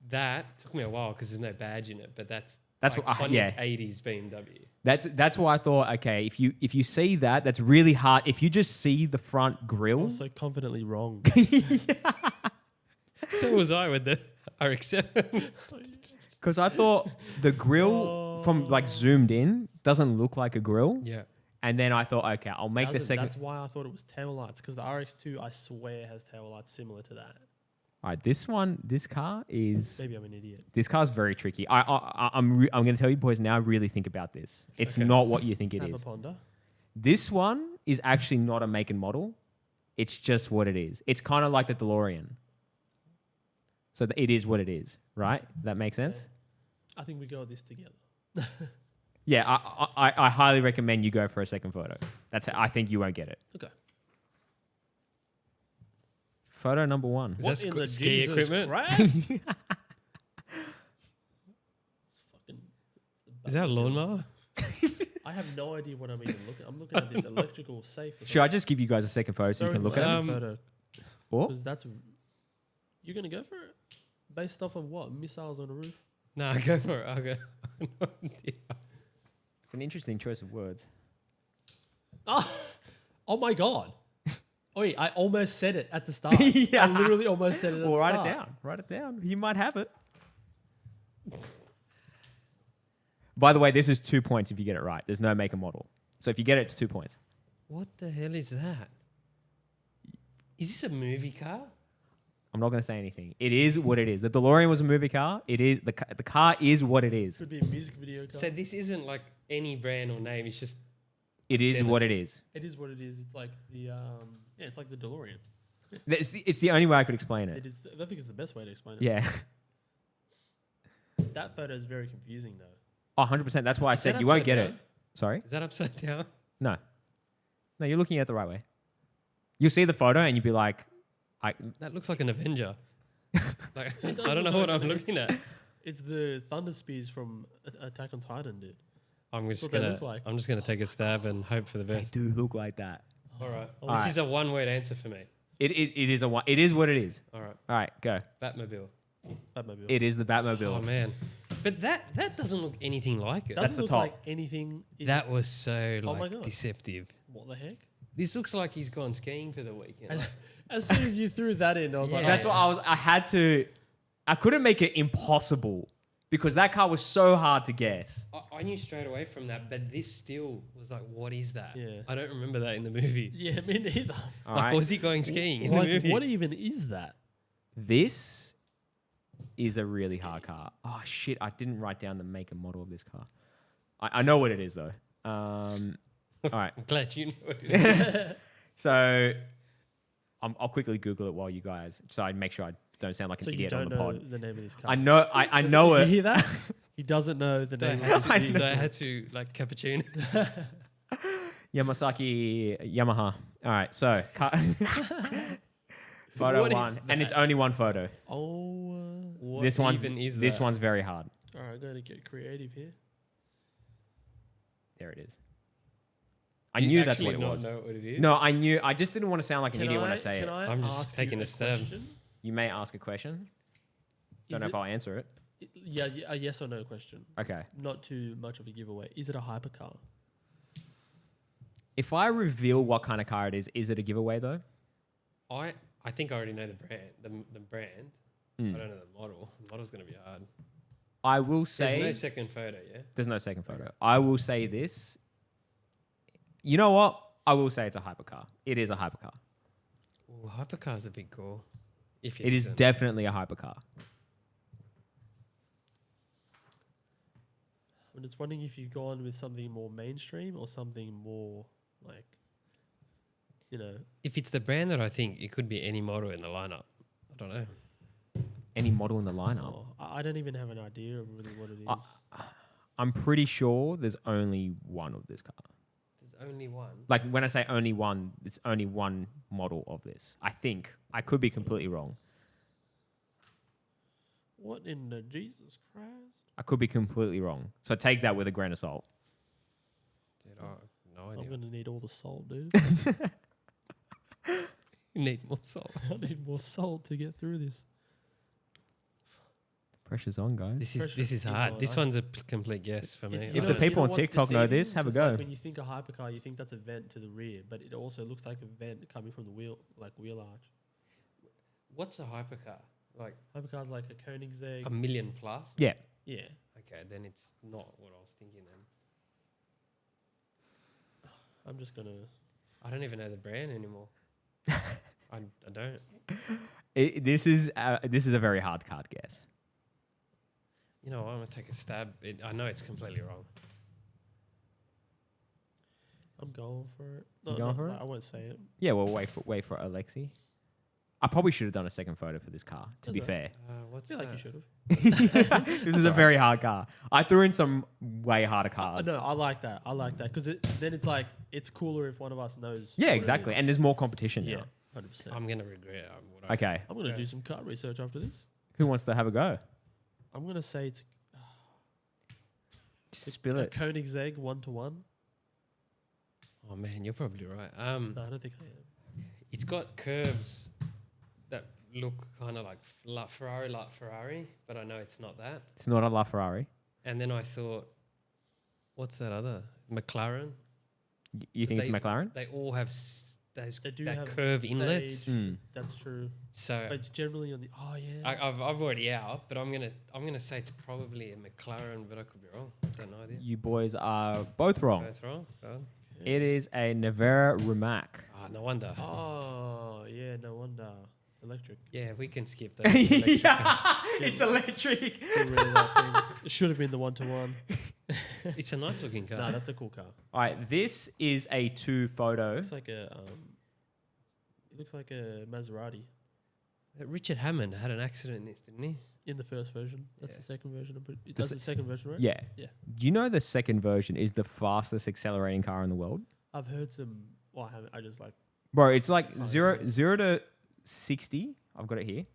That took me a while because there's no badge in it, but that's That's iconic what- yeah. 80s BMW. That's why I thought, okay, if you see that, that's really hard. If you just see the front grille, Also confidently wrong. So was I with the RX-7. because I thought the grill from like zoomed in doesn't look like a grill, Yeah. and then I thought, okay, I'll make the second. That's why I thought it was tail lights because the RX-2 I swear has tail lights similar to that. All right, this car is. Maybe I'm an idiot. This car's very tricky. I'm going to tell you boys now. Really think about this. It's Okay. not what you think it Have is. a ponder. This one is actually not a make and model. It's just what it is. It's kind of like the DeLorean. So it is what it is, right? That makes sense. I think we go with this together. Yeah, I highly recommend you go for a second photo. I think you won't get it. Okay. Photo number 1. Is that What in the ski Jesus equipment? Christ? Fucking- Is that a lawnmower? I have no idea what I'm even looking. I'm looking at this electrical safe. or Should I something. just give you guys a second photo so you can look at it? Um, Photo. Or 'Cause that's you're gonna go for it based off of what missiles on a roof. Nah, go for it. I'll go. No idea. it's an interesting choice of words. Oh my god! Oh yeah, I almost said it at the start. Yeah. I literally almost said it. At Well, the write start. it down. Write it down. You might have it. By the way, this is 2 points if you get it right. There's no make and model. So if you get it, it's 2 points. What the hell is that? Is this a movie car? I'm not going to say anything. It is what it is. The DeLorean was a movie car. It is the car is what it is. Could be a music video. Car. So this isn't like any brand or name. It's just It is Then- what it is. It is what it is. It's like the yeah, it's like the DeLorean. It's the only way I could explain It it. is. I think it's the best way to explain it. Yeah. That photo is very confusing though. Oh, 100%. That's why I Is said that you won't upside get down? it. Sorry? Is that upside down? No. No, you're looking at it the right way. You'll see the photo and you'll be like, That looks like an Avenger. Like It does I don't know look what like I'm an looking at. It's the Thunder Spears from Attack on Titan, dude. I'm just what they gonna look like. I'm just gonna take a stab and hope for the They best. do look like that. All right. All This right. is a one-word answer for me. It is a one. It is what it is. All right. All right, go. Batmobile. Batmobile. It is the Batmobile. Oh man, but that doesn't look anything like it. doesn't That's the look top. like anything. That was so Oh my like God. deceptive. What the heck? This looks like he's gone skiing for the weekend. Like, As soon as you threw that in, I was like, Yeah. That's what I had to. I couldn't make it impossible because that car was so hard to guess. I knew straight away from that, but this still was like, what is that? Yeah. I don't remember that in the movie. Yeah, me neither. All Like, right. was he going skiing in the Like, movie? what even is that? This is a really hard car. Oh shit! I didn't write down the make and model of this car. I know what it is though. All right. I'm glad you know what it is. So I'll quickly Google it while you guys, so I make sure I don't sound like an So you idiot on don't the know pod. the name of this car. I know. I Does know You it. hear that? He doesn't know the Do I name. have of I to, know. do I have to like cappuccino? Yamaha. All right. So photo What one, is and it's that? only one photo. Oh, What This one's even is this that? one's very hard. all right. Going to get creative here. There it is. I Do you knew that's what actually it not was. know what it is? No, I knew. I just didn't want to sound like an idiot when I say it. I'm just ask taking you a stab. question? You may ask a question. Don't Is know if it- I'll answer it. Yeah, a yes or no question. Okay. Not too much of a giveaway. Is it a hypercar? If I reveal what kind of car it is it a giveaway though? I think I already know the brand. The brand. Mm. I don't know the model. The model's gonna be hard. I will There's say no second photo, yeah. there's no second photo. I will say this. You know what? I will say it's a hypercar. It is a hypercar. Ooh, hypercar's a big call. If It is isn't. definitely a hypercar. I'm just wondering if you've gone with something more mainstream or something more like, you know, If it's the brand that I think, it could be any model in the lineup. I don't know. Any model in the lineup. oh, I don't even have an idea of really what it is. I'm pretty sure there's only one of this car. There's only one. Like when I say only one, it's only one model of this. I think. I could be completely wrong. What in the Jesus Christ? I could be completely wrong. So take that with a grain of salt. Dude, I have no I'm idea. gonna need all the salt, dude. You need more salt. I need more salt to get through this. Pressure's on, guys. This is Pressure is hard. on. This one's a complete guess for me. If the people on what's TikTok know this, deceiving? have a 'Cause, go. Like when you think a hypercar, you think that's a vent to the rear, but it also looks like a vent coming from the wheel arch. What's a hypercar? Like Hypercar's like a Koenigsegg. a million plus? Yeah. Yeah. Okay, then it's not what I was thinking then. I'm just gonna. I don't even know the brand anymore. I don't. This is a very hard card guess. You know, I'm gonna take a stab. I know it's completely wrong. I'm going for it. You going for it? I won't say it. Yeah, well, wait for Alexi. I probably should have done a second photo for this car, to That's be all fair. I What's feel that? like you should have. This is a very hard car. I threw in some way harder cars. No, I like that. I like that because then it's like it's cooler if one of us knows. Yeah, what it exactly. is. And there's more competition yeah, now. 100%. I'm gonna regret what I Okay. I'm gonna Okay. do some car research after this. Who wants to have a go? I'm gonna say it's Just spill a it. Koenigsegg 1-1. Oh man, you're probably right. No, I don't think I am. It's got curves that look kind of like Ferrari, but I know it's not that. It's not a LaFerrari. And then I thought, what's that other McLaren? You think They- it's McLaren? They all have those They do that have curve inlets. They- Mm. That's true. So But it's generally on the. Oh yeah. I've already out, but I'm gonna say it's probably a McLaren, but I could be wrong. Don't know idea. You boys are both wrong. Both wrong. God. It is a Nevera Rimac. Ah, no wonder. Oh yeah, no wonder. It's electric. Yeah, we can skip that. Electric car. It's electric. Get rid of that thing. It should have been the 1-1. It's a nice looking car. No, that's a cool car. All right, this is a 2 photo. Looks like a it looks like a Maserati Richard Hammond had an accident in this, didn't he? in the first version. That's Yeah. the second version. The That's se- the second version, right? Yeah. Yeah. You know the second version is the fastest accelerating car in the world? I've heard some. Well, I haven't. I just like. Bro, it's like Oh, zero yeah. zero to 60. I've got it here.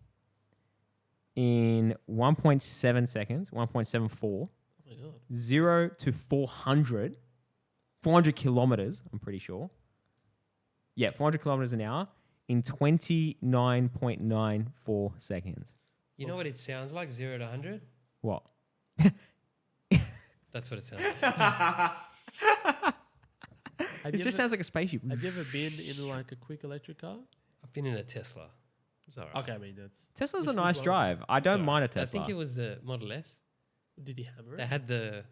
in 1.7 seconds, 1.74, Oh my god. 0 to 400 kilometers, I'm pretty sure. Yeah, 400 kilometers an hour in 29.94 seconds. You know what it sounds like? 0 to 100. What? That's what it sounds like. Have It you just ever- sounds like a spaceship. Have you ever been in like a quick electric car? I've been in a Tesla. It's all right. Okay, I mean that's. Tesla's a Which nice one's drive. I don't Sorry. mind a I Tesla. think it was the Model S. Did he hammer They it? had the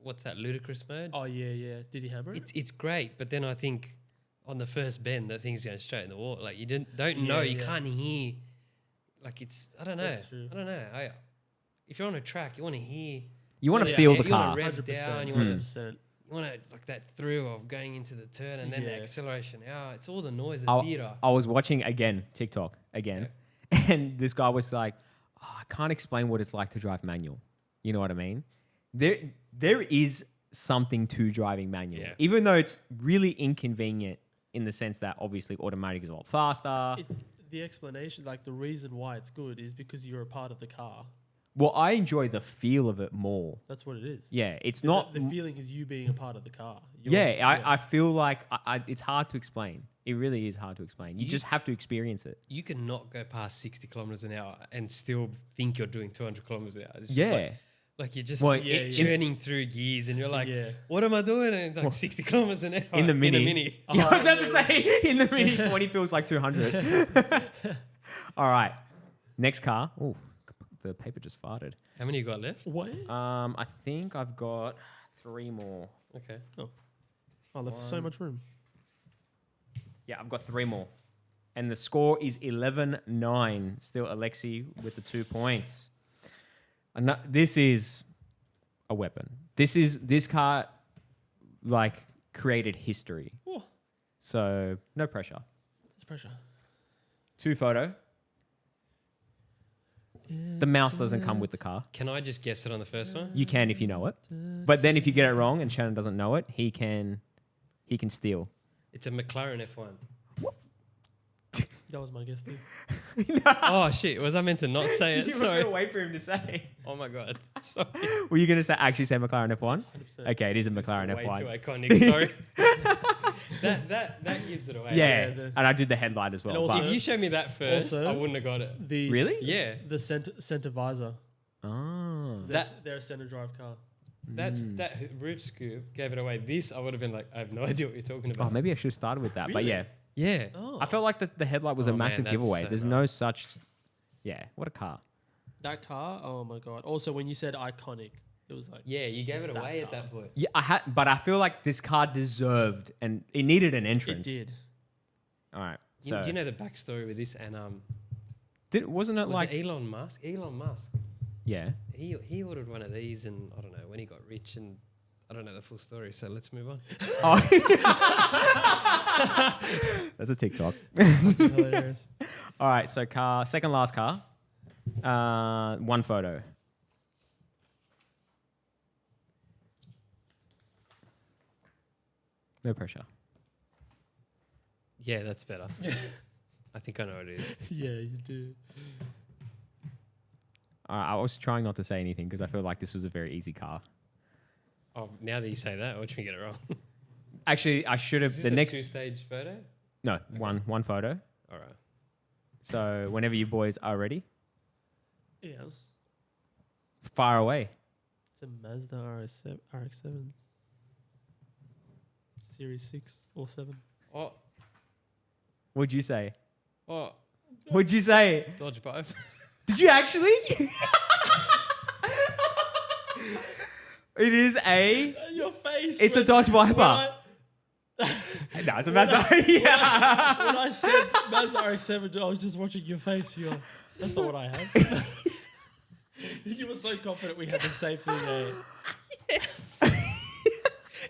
what's that ludicrous mode? Oh yeah, yeah. Did he hammer it? It's great, but then I think on the first bend that thing's going straight in the wall. Like you don't Yeah, know, you yeah. can't hear. Like it's I don't know. That's true. I don't know. If you're on a track, you want to hear. you want to Yeah, feel yeah, the you wanna car. rev down, you wanna- 100%. You want to like that thrill of going into the turn and then the Yeah. acceleration. Yeah, it's all the noise, the I, theater. I was watching again TikTok again, and this guy was like, oh, "I can't explain what it's like to drive manual." You know what I mean? There is something to driving manual, Yeah. even though it's really inconvenient in the sense that obviously automatic is a lot faster. The explanation, like the reason why it's good, is because you're a part of the car. Well, I enjoy the feel of it more. That's what it is. Yeah, it's The- not. The feeling is you being a part of the car. Yeah, I feel like it's hard to explain. It really is hard to explain. You just have to experience it. You can not go past 60 kilometers an hour and still think you're doing 200 kilometers an hour. It's just Yeah. like you're just Well, churning through gears and you're like, Yeah. what am I doing? And it's like 60 kilometers an hour In the Mini. In a Mini. Yeah, I was about to say, in the Mini, 20 feels like 200. All right. Next car. Oh, the paper just farted. How many you got left? What? I think I've got 3 more. Okay. I left so much room. Yeah, I've got 3 more. And the score is 11-9. Still Alexi with the 2 points. This is a weapon. This car, like, created history. Oh, So, no pressure. there's pressure. 2 photo. The mouse doesn't come with the car. Can I just guess it on the first one? You can if you know it. But then if you get it wrong and Shannon doesn't know it, he can steal. It's a McLaren F1. That was my guess too. Oh shit! Was I meant to not say it? Sorry. wait for him to say. Oh my god. Sorry. Were you going to actually say McLaren F1? 100%. Okay, it is a It's McLaren way F1. too iconic. Sorry. that gives it away. Yeah, Yeah, and I did the headlight as well. And also- but- If you showed me that first, Also- I wouldn't have got it. The Really? Yeah. The center visor. oh. They're a center drive car. That roof scoop gave it away. This I would have been like, I have no idea what you're talking about. Oh, maybe I should have started with that. But Really? yeah, Yeah. Oh, I felt like the headlight was Oh, a man, massive that's giveaway. so There's right. no such. Yeah, what a car. that car. Oh my god. Also, when you said iconic, it was like Yeah, you gave It's it that away at car. that point. Yeah, but I feel like this car deserved and it needed an it entrance. did. All right. You, So you know the backstory with this, and wasn't it was like it Elon Musk? Elon Musk. yeah? He ordered one of these, and I don't know when he got rich, and I don't know the full story. So let's move on. Oh. That's a TikTok. Hilarious. All right, so second last car. 1 photo. No pressure. Yeah, that's better. I think I know what it is. Yeah, you do. I was trying not to say anything because I feel like this was a very easy car. Oh, now that you say that, watch me get it wrong. Actually, I should have Is the this a next. 2-stage photo? No, one photo. All right. So whenever you boys are ready, Yes. fire away. It's a Mazda RX-7 Series 6 or 7. Oh, What'd you say? oh, What'd you say? Dodge Vibe. Did you actually? It is a. Your face. It's a Dodge Viper. No, it's a Mazda. Yeah. When I said Mazda RX-7, I was just watching your face. That's not what I have. You were so confident we had the same thing. Yes.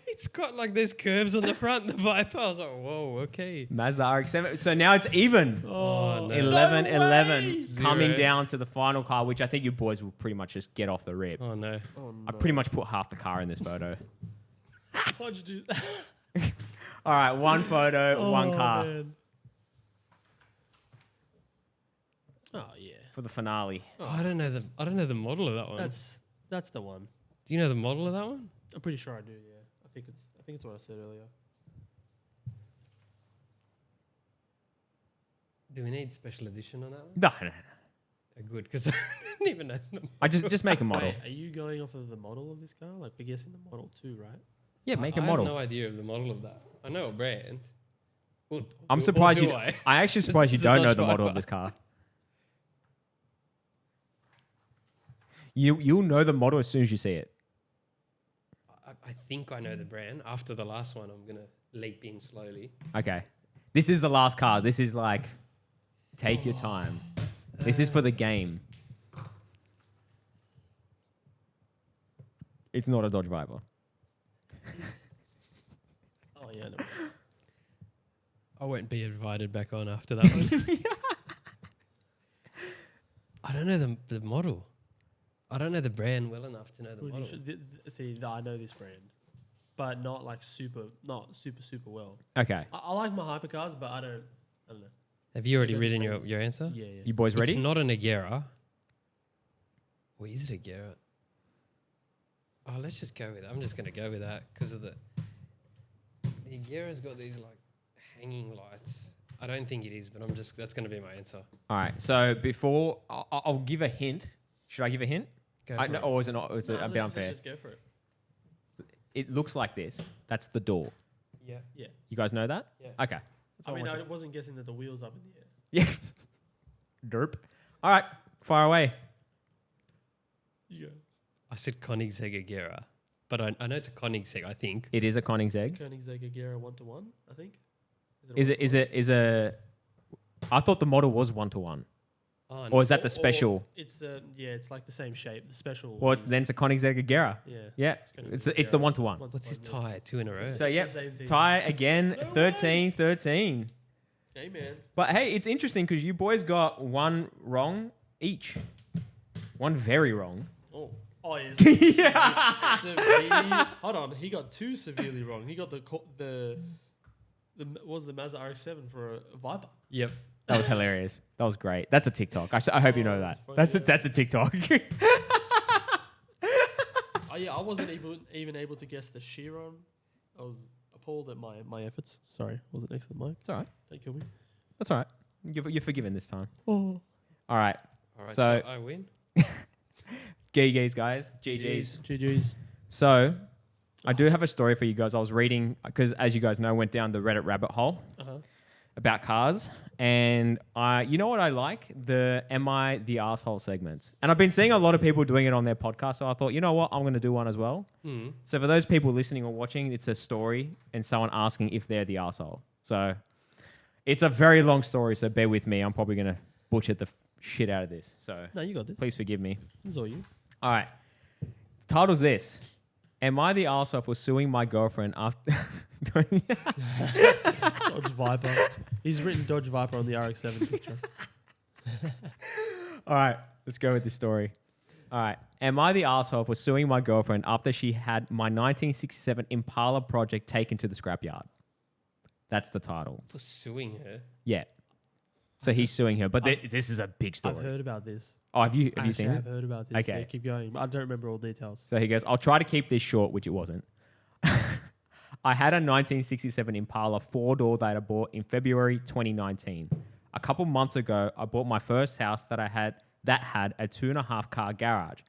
It's got like those curves on the front, the Viper. I was like, whoa, okay. Mazda RX-7. So now it's even. Oh, no. 11-11. Zero. Coming down to the final car, which I think you boys will pretty much just get off the rip. Oh, no. Oh, I pretty much put half the car in this photo. Why'd you do that? All right, 1 photo, 1 car. Man. Oh, yeah. for the finale. Oh, I don't know the model of that one. That's the one. Do you know the model of that one? I'm pretty sure I do. Yeah, I think it's what I said earlier. Do we need special edition on that one? No. Good, because I didn't even know. I just make a model. Wait, are you going off of the model of this car? Like we're guessing the model too, right? Yeah, make a I model. have no idea of the model of that. I know a brand. I'm surprised you. I? I actually surprised you It's a don't know Dodge the model of Viper. this car. You'll know the model as soon as you see it. I think I know the brand. After the last one, I'm gonna leap in slowly. Okay, this is the last car. This is like, take your time. This is for the game. It's not a Dodge Viper. Oh yeah. No. I won't be invited back on after that one. I don't know the model. I don't know the brand well enough to know the Well, you model. should- see, I know this brand, but not super well. Okay, I like my hypercars, but I don't know. Have you already Don't written friends. your answer? Yeah. you boys ready? It's not an Agera. Or is it Agera? Oh, let's just go with that. I'm just going to go with that because of the Agera's got these like hanging lights. I don't think it is, but that's going to be my answer. All right. So before I'll give a hint. Should I give a hint? Go I, for no, it. or is it not? Is it a bit let's unfair? just go for it. It looks like this. That's the door. Yeah. Yeah. You guys know that? Yeah. Okay. That's I all mean, want I wasn't guessing that the wheel's up in the air. Yeah. Derp. All right. Fire away. Yeah. I said Koenigsegg Agera, but I know it's a Koenigsegg, I think. It is a Koenigsegg. Koenigsegg Agera 1-to-1, I think. Is a? I thought the model was 1-to-1. Oh, Or is that the special? It's it's like the same shape. The special. Well, is- then it's a Koenigsegg Agera. yeah. Yeah. Koenigsegg It's the Agera 1-to-1. What's his 1-to-1, tie? 2 in a row. So It's yeah, the same thing. tie again. No way. 13-13. Hey man. But hey, it's interesting because you boys got one wrong each. One very wrong. Oh. Oh yeah. Yeah. Hold on. He got 2 severely wrong. He got the what was the Mazda RX-7 for a Viper. Yep. That was hilarious. That was great. That's a TikTok. I hope you know that. that's funny, That's a TikTok. Oh yeah, I wasn't even able to guess the Chiron. I was appalled at my efforts. Sorry, wasn't next to the mic. It's all right. Don't kill me. That's all right. You're forgiven this time. Oh. All right. All right, So- so I win. GG's, guys. GG's. GG's. So, I do have a story for you guys. I was reading, because as you guys know, I went down the Reddit rabbit hole Uh-huh. about cars. And you know what I like? The Am I the Arsehole segments. And I've been seeing a lot of people doing it on their podcast. So I thought, you know what? I'm going to do one as well. Hmm. So for those people listening or watching, it's a story and someone asking if they're the arsehole. So it's a very long story. So bear with me. I'm probably going to butcher the shit out of this. So No, you got this. please forgive me. This is all you. All right. The title's this. Am I the arsehole for suing my girlfriend after... Dodge Viper. He's written Dodge Viper on the RX-7 picture. All right, let's go with this story. All right. Am I the arsehole for suing my girlfriend after she had my 1967 Impala project taken to the scrapyard? That's the title. For suing her. Yeah. So he's suing her, but this is a big story. I've heard about this. Oh, have you seen I've it? heard about this. Okay. Yeah, keep going. I don't remember all details. So he goes, I'll try to keep this short, which it wasn't. I had a 1967 Impala 4-door that I bought in February 2019. A couple months ago, I bought my first house that had a 2.5 car garage.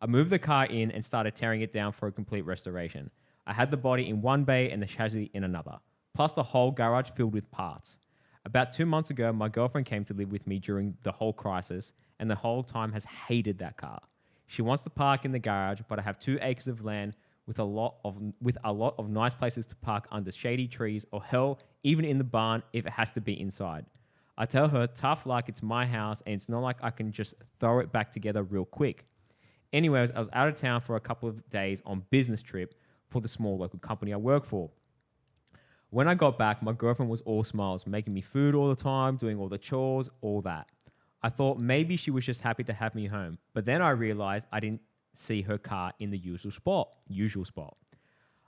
I moved the car in and started tearing it down for a complete restoration. I had the body in one bay and the chassis in another, plus the whole garage filled with parts. About 2 months ago, my girlfriend came to live with me during the whole crisis, and the whole time has hated that car. She wants to park in the garage, but I have 2 acres of land with a lot of nice places to park under shady trees, or hell, even in the barn if it has to be inside. I tell her, tough luck, it's my house, and it's not like I can just throw it back together real quick. Anyways, I was out of town for a couple of days on business trip for the small local company I work for. When I got back, my girlfriend was all smiles, making me food all the time, doing all the chores, all that. I thought maybe she was just happy to have me home, but then I realized I didn't see her car in the usual spot.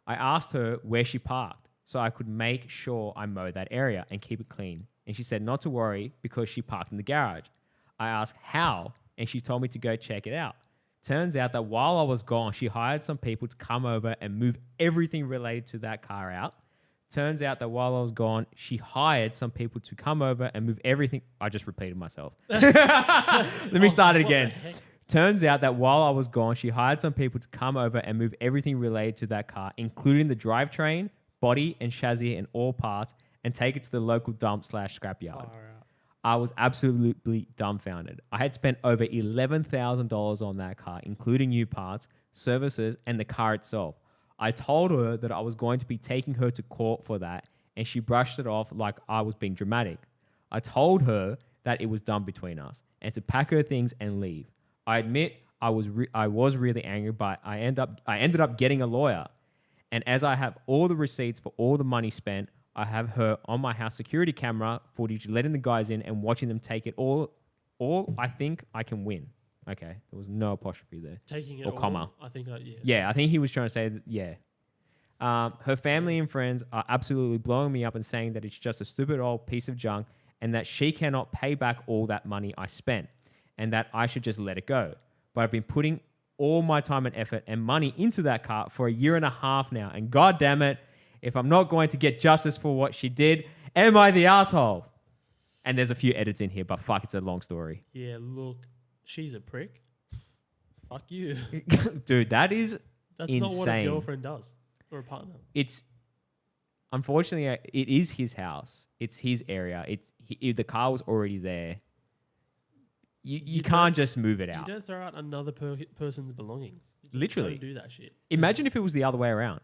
I asked her where she parked so I could make sure I mow that area and keep it clean. And she said not to worry because she parked in the garage. I asked how, and she told me to go check it out. Turns out that while I was gone, she hired some people to come over and move everything related to that car out. Turns out that while I was gone, she hired some people to come over and move everything. I just repeated myself. Let me start it What the again. heck? Turns out that while I was gone, she hired some people to come over and move everything related to that car, including the drivetrain, body, and chassis and all parts, and take it to the local dump / scrapyard. Far out. I was absolutely dumbfounded. I had spent over $11,000 on that car, including new parts, services, and the car itself. I told her that I was going to be taking her to court for that, and she brushed it off like I was being dramatic. I told her that it was done between us and to pack her things and leave. I admit I was really angry, but I ended up getting a lawyer. And as I have all the receipts for all the money spent, I have her on my house security camera footage, letting the guys in and watching them take it all. I think I can win. Okay, there was no apostrophe there. Taking it Or all, comma. I think, yeah. Yeah, I think he was trying to say that, yeah. Her family and friends are absolutely blowing me up and saying that it's just a stupid old piece of junk and that she cannot pay back all that money I spent and that I should just let it go. But I've been putting all my time and effort and money into that car for a year and a half now. And God damn it, if I'm not going to get justice for what she did, am I the asshole? And there's a few edits in here, but fuck, it's a long story. Yeah, look, she's a prick. Fuck you. Dude, that is That's insane. not what a girlfriend does or a partner. It's unfortunately it is his house. It's his area. The car was already there. You You can't don't- just move it You out. don't throw out another person's belongings. You just Literally. don't do that shit. Imagine if it was the other way around.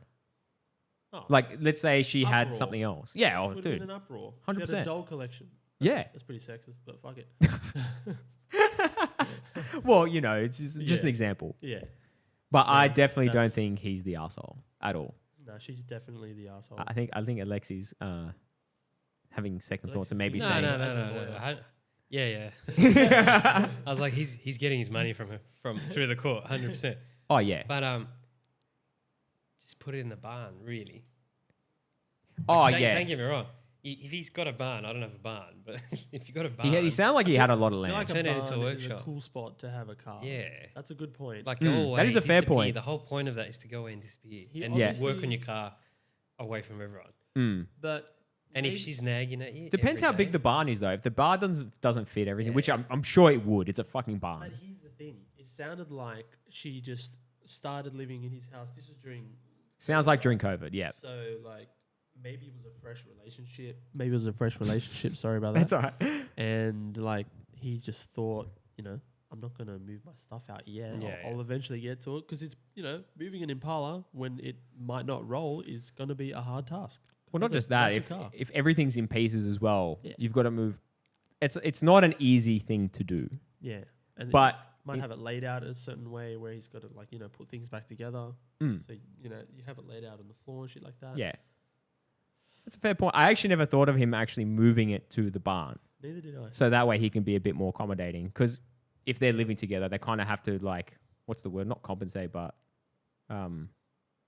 Oh, Like, let's say she had Uproar. something else. Yeah, oh, would have been dude. an uproar. 100%. She had a doll collection. Yeah. That's pretty sexist, but fuck it. Well, you know, it's just an Yeah. example. Yeah. But I Yeah, definitely don't that's- think he's the asshole at all. No, she's definitely the asshole. I think Alexi's having second thoughts and maybe Alexis No, is- saying, no, as no, a no, no, lawyer. no. Yeah. I was like, he's getting his money from through the court, 100%. "Oh yeah, But just put it in the barn, really. oh Don't, yeah." Don't get me wrong. If he's got a barn, I don't have a barn, but if you got a barn, He sounded like he had a lot of I feel land. like Turn it a into a barn is a workshop. cool spot to have a car. yeah, That's a good point. like Mm, go that away. is a fair disappear. point. The whole point of that is to go away and disappear He and Yeah. just work on obviously- your car away from everyone. Mm. but And maybe- if she's nagging at you, Depends every how big day- the barn is, though. If the barn doesn't fit everything, Yeah. which I'm sure it would, it's a fucking barn. But here's the thing. It sounded like she just started living in his house. This was during. Sounds like during COVID. Yeah, So like maybe it was a fresh relationship. Maybe it was a fresh relationship. Sorry about that. that's all right. And like he just thought, I'm not gonna move my stuff out yet. Yeah, I'll eventually get to it because it's moving an Impala when it might not roll is gonna be a hard task. Well, not That's just a that. massive If car. if everything's in pieces as well, Yeah. you've got to move. It's not an easy thing to do, Yeah, and but might it- have it laid out a certain way where he's got to put things back together. Mm. So you have it laid out on the floor and shit like that. yeah, that's a fair point. I actually never thought of him actually moving it to the barn, Neither did I. so that way he can be a bit more accommodating. Because if they're living together, they kind of have to what's the word? Not compensate, but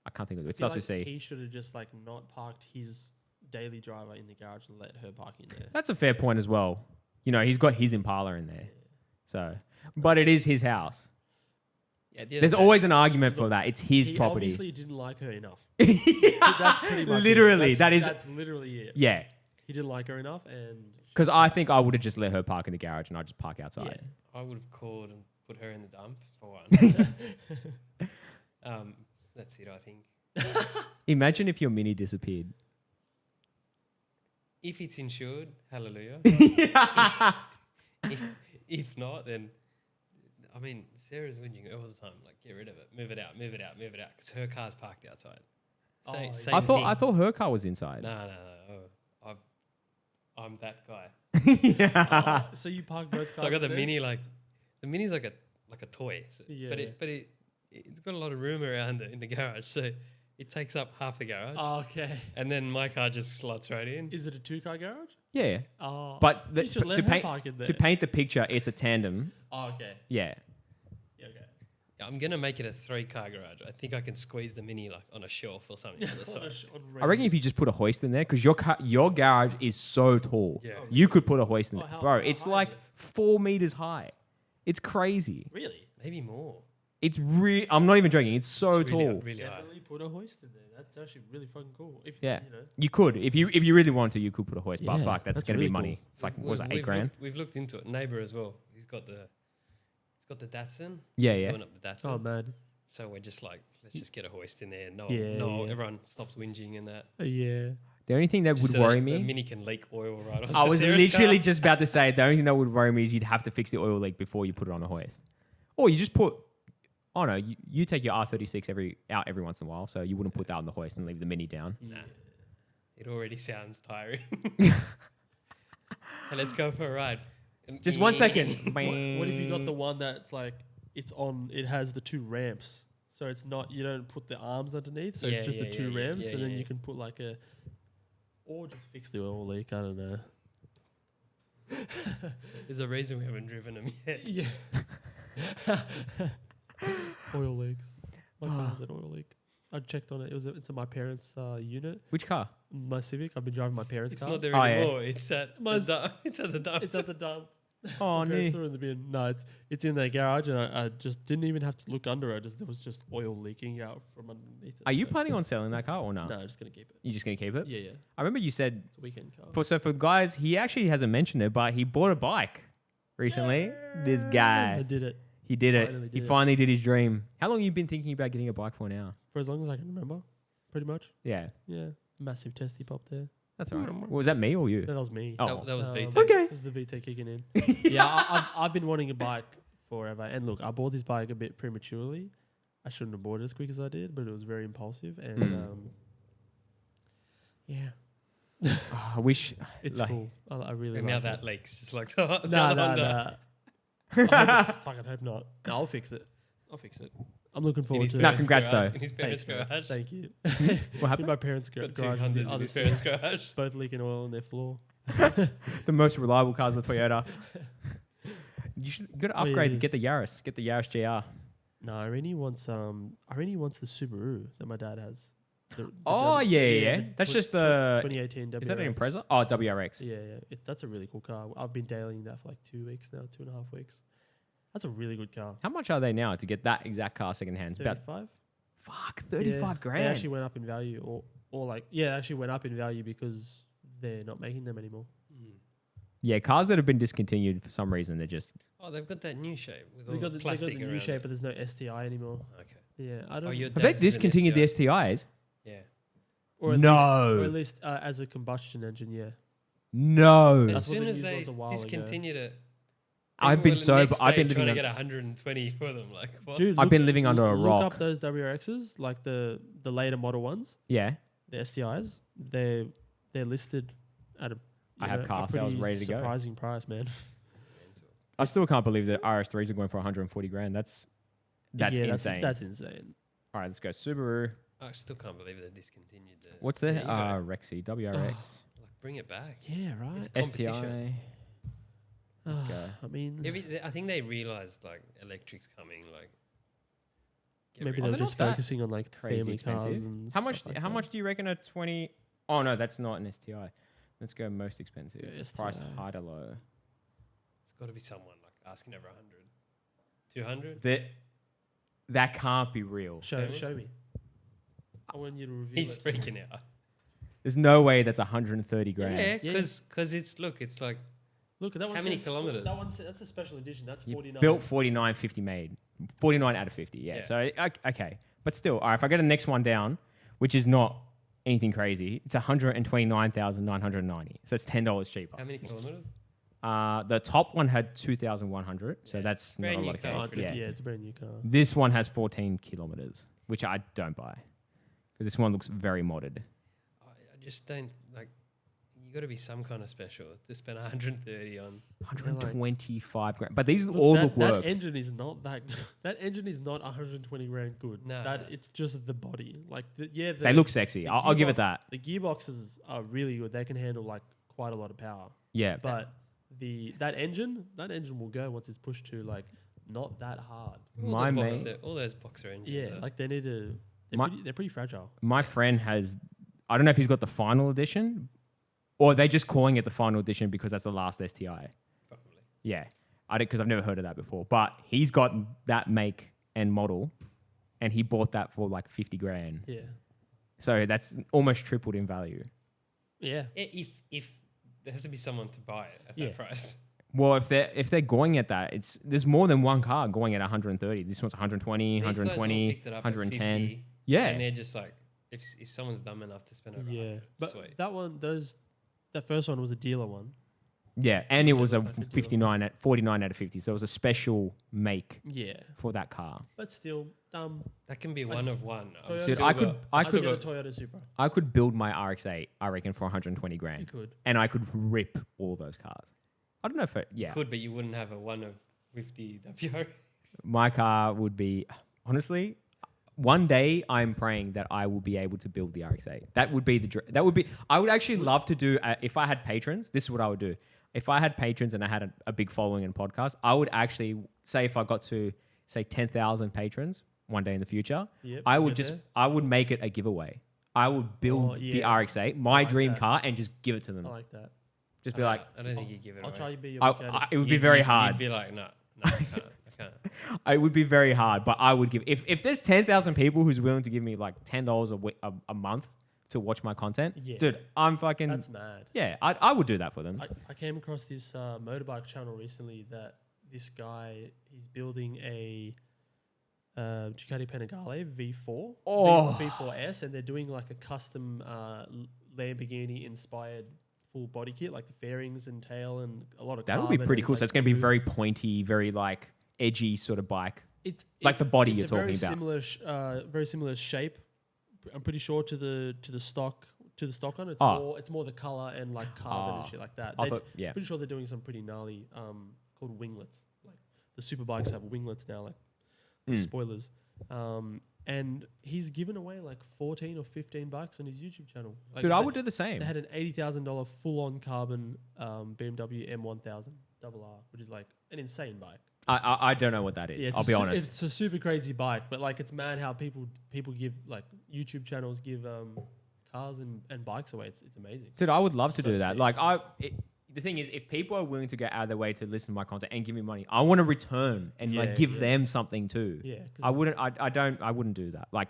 I can't think of it. It Feel starts with like C. He should have just not parked his daily driver in the garage and let her park in there. That's a fair point as well. He's got his Impala in there, so but it is his house. Yeah, at the end There's of the day- always an argument for Look, that. It's his He property. obviously didn't like her enough. Yeah, That's pretty much it. literally. That's literally it. Yeah, He didn't like her enough, and because I think I would have just let her park in the garage and I just park outside. I would have called and put her in the dump for one. That's it, I think. Imagine if your Mini disappeared. If it's insured, hallelujah. if not, then I mean, Sarah's whinging all the time. Like, get rid of it, move it out, move it out, move it out, because her car's parked outside. Oh, Same, yeah. same I thing. thought her car was inside. No. I'm that guy. Yeah. so you parked both cars. So I got the there? Mini. The Mini's like a toy. So, Yeah. But it's got a lot of room around it in the garage, so it takes up half the garage. Oh, okay. And then my car just slots right in. Is it a 2-car garage? Yeah. Oh, But you should let to her paint park in there. to paint the picture, it's a tandem. Oh, okay. Yeah. Yeah, okay. I'm gonna make it a 3-car garage. I think I can squeeze the Mini like on a shelf or something on the side. I reckon if you just put a hoist in there, because your garage is so tall, Yeah. you could put a hoist in Oh, there, how- bro. how It's high like is it? 4 meters high. It's crazy. Really? Maybe more. It's I'm not even joking. It's so It's tall. really high. Definitely put a hoist in there. That's actually really fucking cool. If Yeah. you know. You could, if you really want to, you could put a hoist. But Yeah, fuck, that's that's gonna really be cool. money. It's like what was it, We've 8 grand? We've looked into it. Neighbor as well. He's got the Datsun. Yeah, He's yeah. doing up the Datsun. Oh man. So we're just like, let's just get a hoist in there. No, Yeah, no, yeah. everyone stops whinging and that. Yeah. The only thing that Just would so worry the me. Mini can leak oil right on. I was literally just about to say the only thing that would worry me is you'd have to fix the oil leak before you put it on a hoist, or you just put. Oh no, you take your R36 out every once in a while, so you wouldn't put that on the hoist and leave the Mini down. Nah. It already sounds tiring. Hey, let's go for a ride. Just 1 second. What if you got the one that's like it has the 2 ramps. So it's not, you don't put the arms underneath, so Yeah, it's just yeah, the 2 yeah, ramps, yeah, and then yeah. you can put like or just fix the oil leak, I don't know. There's a reason we haven't driven them yet. Yeah. Oil leaks. My car has an oil leak. I checked on it. It's in my parents' unit. Which car? My Civic. I've been driving my parents' It's car. not there Oh, yeah. anymore. It's at Mine's- it's at the dump. It's at the dump. Oh My no. parents threw it in the bin. No, it's in their garage, and I just didn't even have to look under it. There was just oil leaking out from underneath it. Are you So- planning on selling that car or no? No, I'm just gonna keep it. You're just gonna keep it? Yeah, yeah. I remember you said It's a weekend car. for guys, he actually hasn't mentioned it, but he bought a bike recently. This I guy, did it he did it. finally He did it. finally did his dream. How long have you been thinking about getting a bike for now? for as long as I can remember. Pretty much. Yeah, Yeah. Massive testy pop there. that's all right. Well, was that me or you? That was me. Oh. That was Um, VTEC. Okay. This is the VTEC kicking in. Yeah, I've been wanting a bike forever. And look, I bought this bike a bit prematurely. I shouldn't have bought it as quick as I did, but it was very impulsive. And yeah, I wish. it's Like- cool. I really And like now it. that leaks just like the Nah, other nah, Honda. nah. Fucking hope not. No, I'll fix it. I'll fix it. I'm looking In forward his to Nah, it. parents' congrats, garage- though. In his parents' Thanks, man. garage. Thank you. What In happened? my parents' Got two garage, with Hondas the in other his side, parents' garage. both leaking oil on their floor. The most reliable cars, the Toyota. You got to Oh, yeah, upgrade. it Get the is. Yaris. Get the Yaris GR. No, Irene wants the Subaru that my dad has. Oh, yeah. That's just the. 2018 WRX. Is that an Impreza? Oh, WRX. Yeah, yeah. That's a really cool car. I've been dailying that for like 2 weeks now, 2.5 weeks. That's a really good car. How much are they now to get that exact car secondhand? It's about 35? fuck Yeah. 35 grand. They actually went up in value, or like, yeah, they actually went up in value because they're not making them anymore. Yeah, cars that have been discontinued for some reason, they're just. Oh, they've got that new shape with They all got the the plastic new around shape, it. but there's no STI anymore. Okay. Yeah, I don't. your Have they dad's is an discontinued the STI. STIs? Yeah. or at No. least, or at least as a combustion engine. Yeah. No. That's As what soon the as news they was a while ago. discontinued it, I've people been were so. next I've day been trying living. to get 120 for them. Like, what? Dude, I've been living under a look rock. up those WRXs, like the later model ones, Yeah. the STIs. They're listed at a I have car sales pretty ready to go. surprising price, man. I still can't believe that RS3s are going for 140 grand. That's yeah, insane. That's insane. All right, let's go. Subaru. I still can't believe they discontinued the. What's the Evo. Rexy WRX Like, bring it back. Yeah, right. It's STI? competition. Let's go. I mean, I think they realized like electric's coming. Like, get maybe rid they're of they're just not that focusing on like crazy family cars. expensive. And How much? stuff like How that. much do you reckon a 20? Oh no, that's not an STI. Let's go most expensive. Go Price STI. high to low. It's got to be someone like asking over 100, 200. That can't be real. Show Family? me. I want you to review He's it. freaking out. There's no way that's 130 grand. Yeah, Yeah. because it's like Look, that one. How many says kilometers? That one. That's a special edition. That's You 49. built 49, 50 made. 49 out of 50. Yeah. Yeah. So okay, but still, all right. If I get the next one down, which is not anything crazy, it's 129,990. So it's $10 cheaper. how many kilometers? The top one had 2,100. So Yeah. that's not Brand a new lot of car. Oh, cars. it's a, Yeah. yeah, it's a brand new car. This one has 14 kilometers, which I don't buy because this one looks very modded. I just don't like. You got to be some kind of special to spend 130 on. 125 grand. But these Look, all that, look that worked. engine is not that. That engine is not 120 grand good. No. That it's just the body. Like They look sexy. the I'll give it gearbox- that. The gearboxes are really good. They can handle like quite a lot of power. Yeah. But that engine will go once it's pushed to like not that hard. My mate, all those boxer engines. Yeah, are- like they need to. My- They're pretty fragile. my friend has, I don't know if he's got the final edition, or they're just calling it the final edition because that's the last STI. probably. Yeah, because I've never heard of that before. But he's got that make and model, and he bought that for like 50 grand. Yeah. So that's almost tripled in value. Yeah. Yeah, if there has to be someone to buy it at Yeah. that price. Well, if they're going at that, there's more than one car going at 130. This one's 120, These guys all 120, picked it up at 110. 50, Yeah. and they're just like, if someone's dumb enough to spend over, Yeah. 100, But sweet. that first one was a dealer one. Yeah, and it was a like a deal. 49 out of 50. So it was a special make Yeah. for that car. But still, That can be one of one. Dude, Dude, still I got- could I could still get a Toyota Supra. I could build my RX-8, I reckon, for 120 You grand, could. and I could rip all those cars. I don't know if could, but you wouldn't have a one of 50 WR. my car would be, honestly, one day I'm praying that I will be able to build the RX-8. That would be I would actually love to do, if I had patrons, this is what I would do. If I had patrons and I had a big following and podcast, I would actually say, if I got to say 10,000 patrons one day in the future, Yep, I you would get there. I would make it a giveaway. I would build the yeah. RX-8, my like dream that. car, and just give it to them. I like that. Just be like, I don't think you give it I'll away. try to be your I, mechanic. it would be very You'd hard. be like, no, I can't. I can't. It would be very hard, but I would give, if there's 10,000 people who's willing to give me like $10 a month to watch my content, Yeah. dude, I'm fucking, That's mad. yeah, I would do that for them. I came across this motorbike channel recently that this guy, he's building a Ducati Panigale V4, Oh. V4S, and they're doing like a custom Lamborghini inspired full body kit, like the fairings and tail and a lot of That would be carbon, pretty and cool. it's So like it's going to be blue. very pointy, very like edgy sort of bike. It's like the body it's you're a very talking about. Similar, very similar shape. I'm pretty sure to the stock one. It's Oh. more the color and like carbon and Oh. shit like that. I thought- yeah. Pretty sure they're doing some pretty gnarly called winglets. Like the super bikes have winglets now, like Mm. spoilers. And he's given away like 14 or 15 bucks on his YouTube channel. Like Dude, I they- would do the same. They had an $80,000 full-on carbon BMW M1000 RR, which is like an insane bike. I don't know what that is. It's I'll a be honest. It's a super crazy bike, but like it's mad how people give like YouTube channels give cars and bikes away. It's amazing. Dude, I would love to So do that. sick. Like the thing is, if people are willing to go out of their way to listen to my content and give me money, I want to return and like Yeah, give yeah. them something too. Yeah, 'cause I wouldn't do that. Like,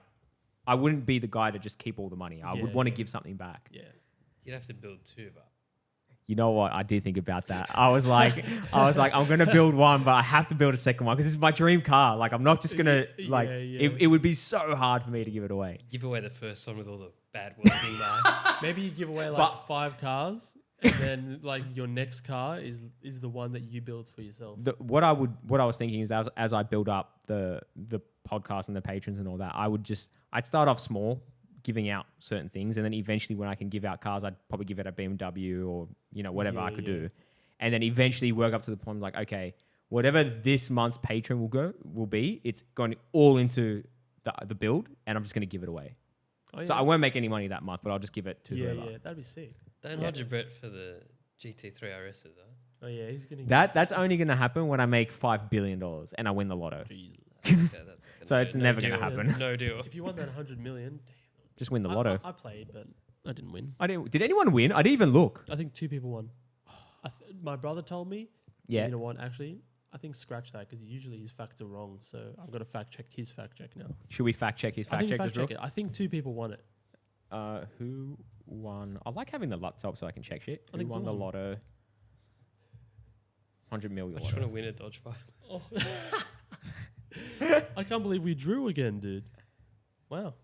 I wouldn't be the guy to just keep all the money. I Yeah, would want to yeah. give something back. yeah. You'd have to build two, but You know what? I did think about that. I was like, I'm gonna build one, but I have to build a second one because this is my dream car. Like, I'm not just gonna like. Yeah. It would be so hard for me to give it away. give away the first one with all the bad working marks. Maybe you give away like But- 5 cars, and then like your next car is the one that you build for yourself. What I was thinking is as I build up the podcast and the patrons and all that, I'd start off small, giving out certain things, and then eventually when I can give out cars, I'd probably give it a BMW or whatever I could do, and then eventually work up to the point like, okay, whatever this month's patron will be, it's going all into the build, and I'm just going to give it away. Oh, yeah. So I won't make any money that month, but I'll just give it to yeah, whoever. yeah, that'd be sick. Don't hold your breath for the GT3 RSs, huh? Oh yeah, he's gonna. That's only going to happen when I make $5 billion and I win the lotto. Jesus. Okay, that's like a So it's never gonna deal. happen. No deal. If you won that 100 million, Just win the damn. lotto. I played, but I didn't win. Did anyone win? I didn't even look. I think 2 people won. My brother told me. Yeah. You know what? Actually, I think scratch that because usually his facts are wrong. So I've got to fact check his fact check now. Should we fact check his I fact think check? fact Just real- check it. I think 2 people won it. Who won? I like having the laptop so I can check shit. I Who think it's won the awesome. lotto? 100 million I just want lotto. to win a Dodge 5. Oh. I can't believe we drew again, dude. Wow.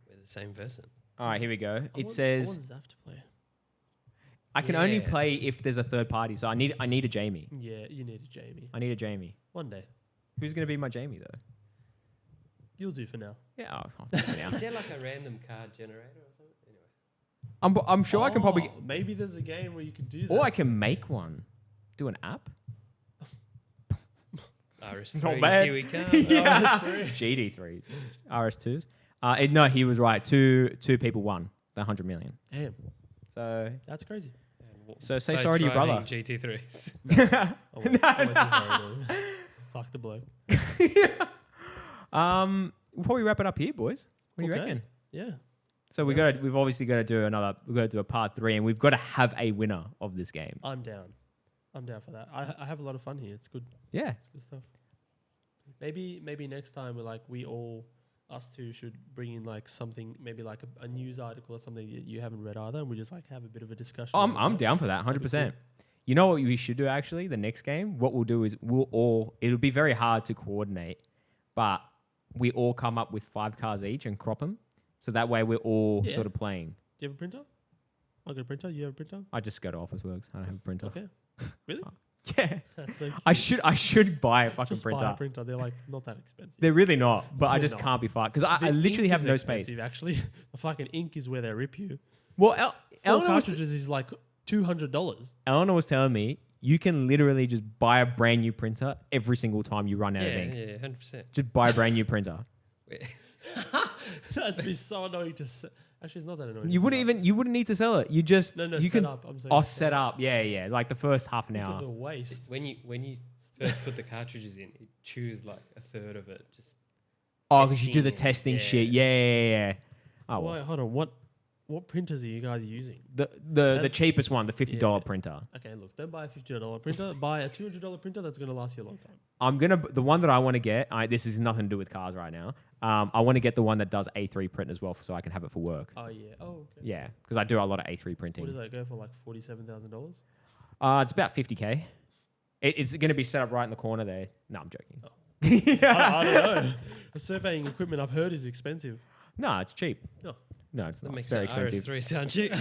We're the same person. All right, here we go. I It want says Zaf to play. I can only Yeah. play if there's a third party. So I need a Jamie. Yeah, you need a Jamie. I need a Jamie. One day. Who's gonna be my Jamie though? You'll do for now. Yeah, I'll do it now. Is there like a random card generator or something? Anyway. I'm sure I can probably, Oh, maybe there's a game where you could do that. or I can make one. Do an app. RS3s, Not bad. here we come. Yeah. GD3s, RS2s. No, he was right. Two people won the 100 million. Damn, So that's crazy. So say Both sorry to your driving brother. GT3s. I won't say sorry to him. Fuck Fuck the bloke. We'll probably wrap it up here, boys. What do you Okay. reckon? Yeah. So we've obviously got to do we've got to do a part 3, and we've got to have a winner of this game. I'm down. I'm down for that. I have a lot of fun here. It's good. Yeah. It's good stuff. Maybe next time us two should bring in like something, maybe like a news article or something that you haven't read either, and we just like have a bit of a discussion. I'm down for that, 100%. You know what we should do actually? The next game, what we'll do is it'll be very hard to coordinate, but we all come up with 5 cars each and crop them. So that way we're all sort of playing. Do you have a printer? I got a printer. You have a printer? I just go to Officeworks. I don't have a printer. Okay. Really? Yeah. That's so cute. I should buy a fucking Just printer. buy a printer. They're like not that expensive. They're really not, but I They're just not. can't be fucked because The I literally ink have is no space. expensive, Actually, the fucking ink is where they rip you. Well, 4 Eleanor was, cartridges is like $200. Eleanor was telling me you can literally just buy a brand new printer every single time you run out of Yeah, ink. yeah, 100%. Just buy a brand new printer. That'd be so annoying to. Actually, it's not that annoying. You wouldn't need to sell it. You just No, you set can up. I'm saying. set up. Yeah. Like the first half an Think of hour. the waste. When you first put the cartridges in, it chews like a third of it. Just Oh, because you do the testing, testing yeah. shit. Yeah. Oh, well. Wait, hold on. What printers are you guys using? The cheapest one, the $50 Yeah. printer. Okay, look, don't buy a $50 printer. Buy a $200 printer that's going to last you a long time. The one that I want to get. This is nothing to do with cars right now. I want to get the one that does A3 print as well, so I can have it for work. Oh yeah. Oh okay. Yeah, because I do a lot of A3 printing. What does that go for? Like $47,000? It's about 50K. It's going to be set up right in the corner there. No, I'm joking. Oh. I don't know. The surveying equipment I've heard is expensive. No, it's cheap. No. No, it's that not. It's makes very the expensive. RS3 sound cheap.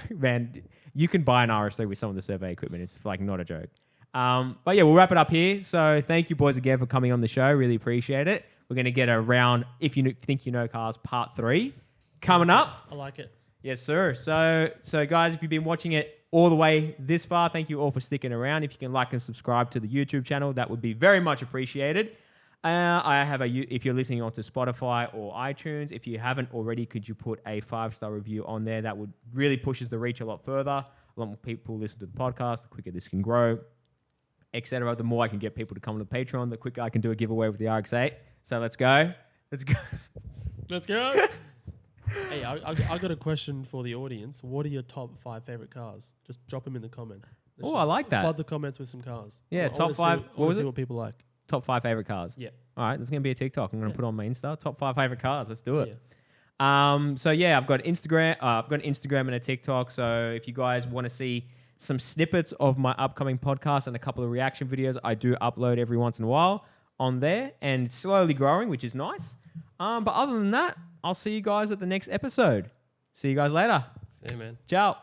Man, you can buy an RS3 with some of the survey equipment. It's like not a joke. But yeah, we'll wrap it up here. So thank you boys again for coming on the show. Really appreciate it. We're going to get a round, if you think you know cars, part 3 coming up. I like it. Yes, sir. So guys, if you've been watching it all the way this far, thank you all for sticking around. If you can like and subscribe to the YouTube channel, that would be very much appreciated. If you're listening onto Spotify or iTunes, if you haven't already, could you put a 5-star review on there? That would really pushes the reach a lot further. A lot more people listen to the podcast, the quicker this can grow, etc. The more I can get people to come to the Patreon, the quicker I can do a giveaway with the RX-8. So let's go. Let's go. Let's go. Hey, I got a question for the audience. What are your top 5 favorite cars? Just drop them in the comments. Oh, I like that. Flood the comments with some cars. Yeah, I top wanna 5. See, What was see it? what people like. Top 5 favorite cars. Yeah. All right, that's going to be a TikTok. I'm going to put on my Insta. Top 5 favorite cars. Let's do it. Yeah. So yeah, I've got Instagram. I've got an Instagram and a TikTok. So if you guys want to see some snippets of my upcoming podcast and a couple of reaction videos, I do upload every once in a while on there, and it's slowly growing, which is nice. But other than that, I'll see you guys at the next episode. See you guys later. See you, man. Ciao.